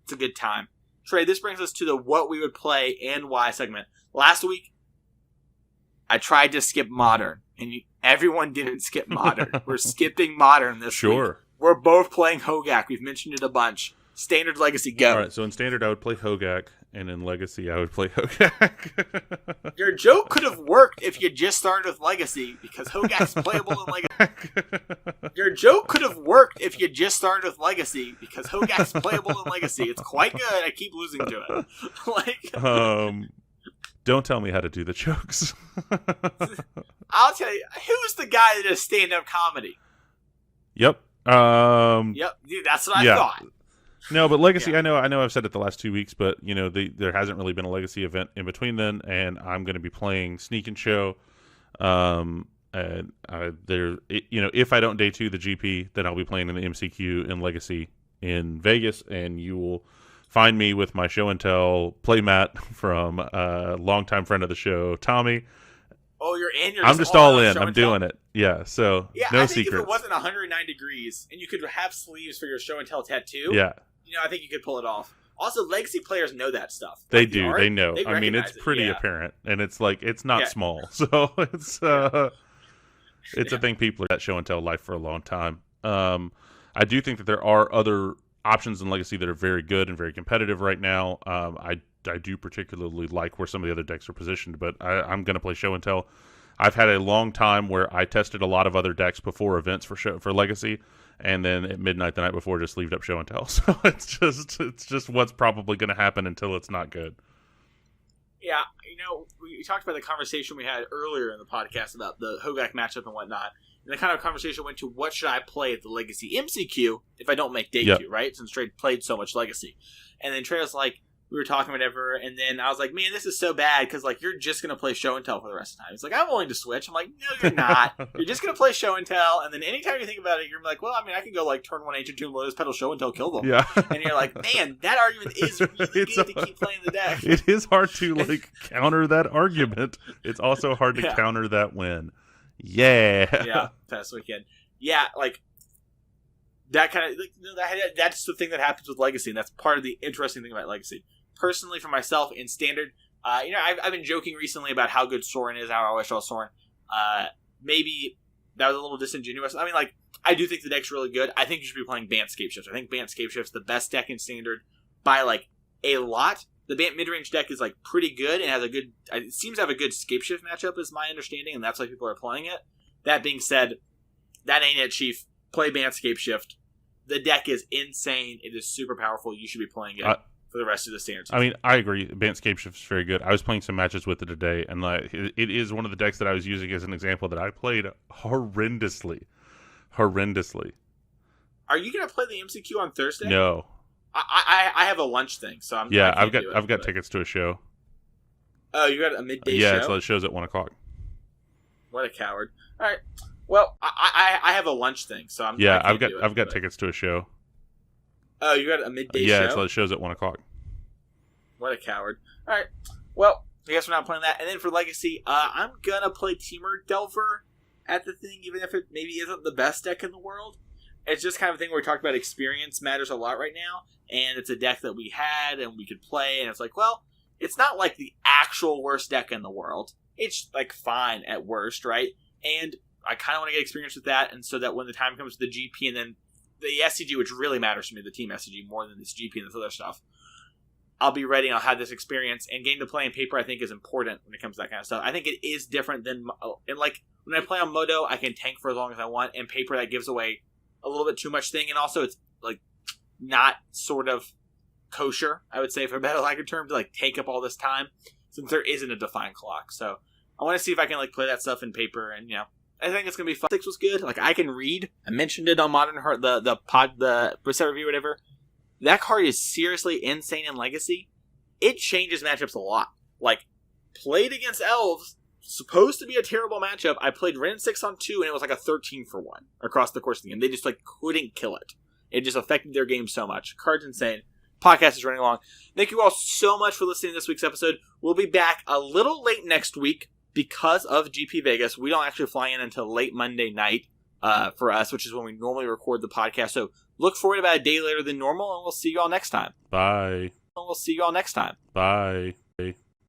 It's a good time. Trey, this brings us to the what we would play and why segment. Last week, I tried to skip Modern, and everyone didn't skip Modern. We're skipping Modern this week. We're both playing Hogak. We've mentioned it a bunch. Standard, Legacy, go. All right, so in Standard, I would play Hogak, and in Legacy, I would play Hogak. Your joke could have worked if you just started with Legacy, because Hogak's playable in Legacy. Your joke could have worked if you just started with Legacy, because Hogak's playable in Legacy. It's quite good. I keep losing to it. Don't tell me how to do the jokes. I'll tell you. Who's the guy that does stand-up comedy? Yep. Yep, dude, that's what I thought. No, but Legacy, I know I've said it the last 2 weeks, but there hasn't really been a Legacy event in between then, and I'm going to be playing Sneak and Show. And if I don't day 2 the GP, then I'll be playing in the MCQ in Legacy in Vegas, and you will find me with my show and tell playmat from a longtime friend of the show, Tommy. Oh, you're in. I'm just all in. I'm doing it. Yeah. So no I think secrets. if it wasn't 109 degrees and you could have sleeves for your show and tell tattoo, yeah, I think you could pull it off. Also, Legacy players know that stuff. They like do. the art, they know. They I mean, it's pretty apparent, and it's like it's not small, so it's a thing people are at show and tell life for a long time. I do think that there are other options in Legacy that are very good and very competitive right now. I do particularly like where some of the other decks are positioned, but I'm going to play show and tell. I've had a long time where I tested a lot of other decks before events for Legacy, and then at midnight the night before just leaved up show and tell. So it's just what's probably going to happen until it's not good. Yeah, we talked about the conversation we had earlier in the podcast about the Hogak matchup and whatnot. And the kind of conversation went to what should I play at the Legacy MCQ if I don't make day 2, right? Since Trey played so much Legacy. And then Trey was like, we were talking whatever, and then I was like, man, this is so bad because you're just going to play show and tell for the rest of the time. He's like, I'm willing to switch. I'm like, no, you're not. You're just going to play show and tell, and then anytime you think about it, you're like, well, I mean, I can go turn 1 Ancient Tomb, Lotus Petal, show and tell, kill them. Yeah. And you're like, man, that argument is really good to keep playing the deck. It is hard to counter that argument. It's also hard to counter that win. Yeah. Yeah, past weekend. Yeah, that kind of that's the thing that happens with Legacy, and that's part of the interesting thing about Legacy. Personally, for myself in Standard, I've been joking recently about how good Sorin is, how I wish I was Sorin. Maybe that was a little disingenuous. I mean, I do think the deck's really good. I think you should be playing Bant Scapeshift. I think Bant Scapeshift's the best deck in Standard by a lot. The Bant midrange deck is pretty good and has it seems to have a good Scapeshift matchup, is my understanding, and that's why people are playing it. That being said, that ain't it, Chief. Play Bant Scapeshift. The deck is insane. It is super powerful. You should be playing it for the rest of the Standard season. I mean, I agree. Bant Scapeshift is very good. I was playing some matches with it today, and it is one of the decks that I was using as an example that I played horrendously. Are you going to play the MCQ on Thursday? No. I have a lunch thing, so I've got tickets to a show. Oh, you got a midday show? Yeah, so it shows at 1:00. What a coward! All right, well, I have a lunch thing, so I've got tickets to a show. Oh, you got a midday show? Yeah, so it shows at 1:00. What a coward! All right, well, I guess we're not playing that. And then for Legacy, I'm gonna play Temur Delver at the thing, even if it maybe isn't the best deck in the world. It's just kind of a thing where we talk about experience matters a lot right now, and it's a deck that we had and we could play, and it's well, it's not the actual worst deck in the world. It's fine at worst, right? And I kind of want to get experience with that, and so that when the time comes to the GP and then the SCG, which really matters to me, the team SCG more than this GP and this other stuff, I'll be ready and I'll have this experience. And getting to play in paper, I think, is important when it comes to that kind of stuff. I think it is different than when I play on Modo, I can tank for as long as I want. And paper, that gives away a little bit too much thing, and also it's not sort of kosher, I would say, for a better lack of term, to take up all this time since there isn't a defined clock. So I want to see if I can play that stuff in paper, and I think it's gonna be fun. 6 was good. I can read. I mentioned it on Modern Heart, the set review, whatever. That card is seriously insane in Legacy. It changes matchups a lot. Played against Elves, supposed to be a terrible matchup. I played Ren 6 on 2, and it was a 13 for 1 across the course of the game. They just couldn't kill it. It just affected their game so much. Card's insane. Podcast is running long. Thank you all so much for listening to this week's episode. We'll be back a little late next week because of GP Vegas. We don't actually fly in until late Monday night for us, which is when we normally record the podcast. So look for it about a day later than normal, and we'll see you all next time. Bye. Bye.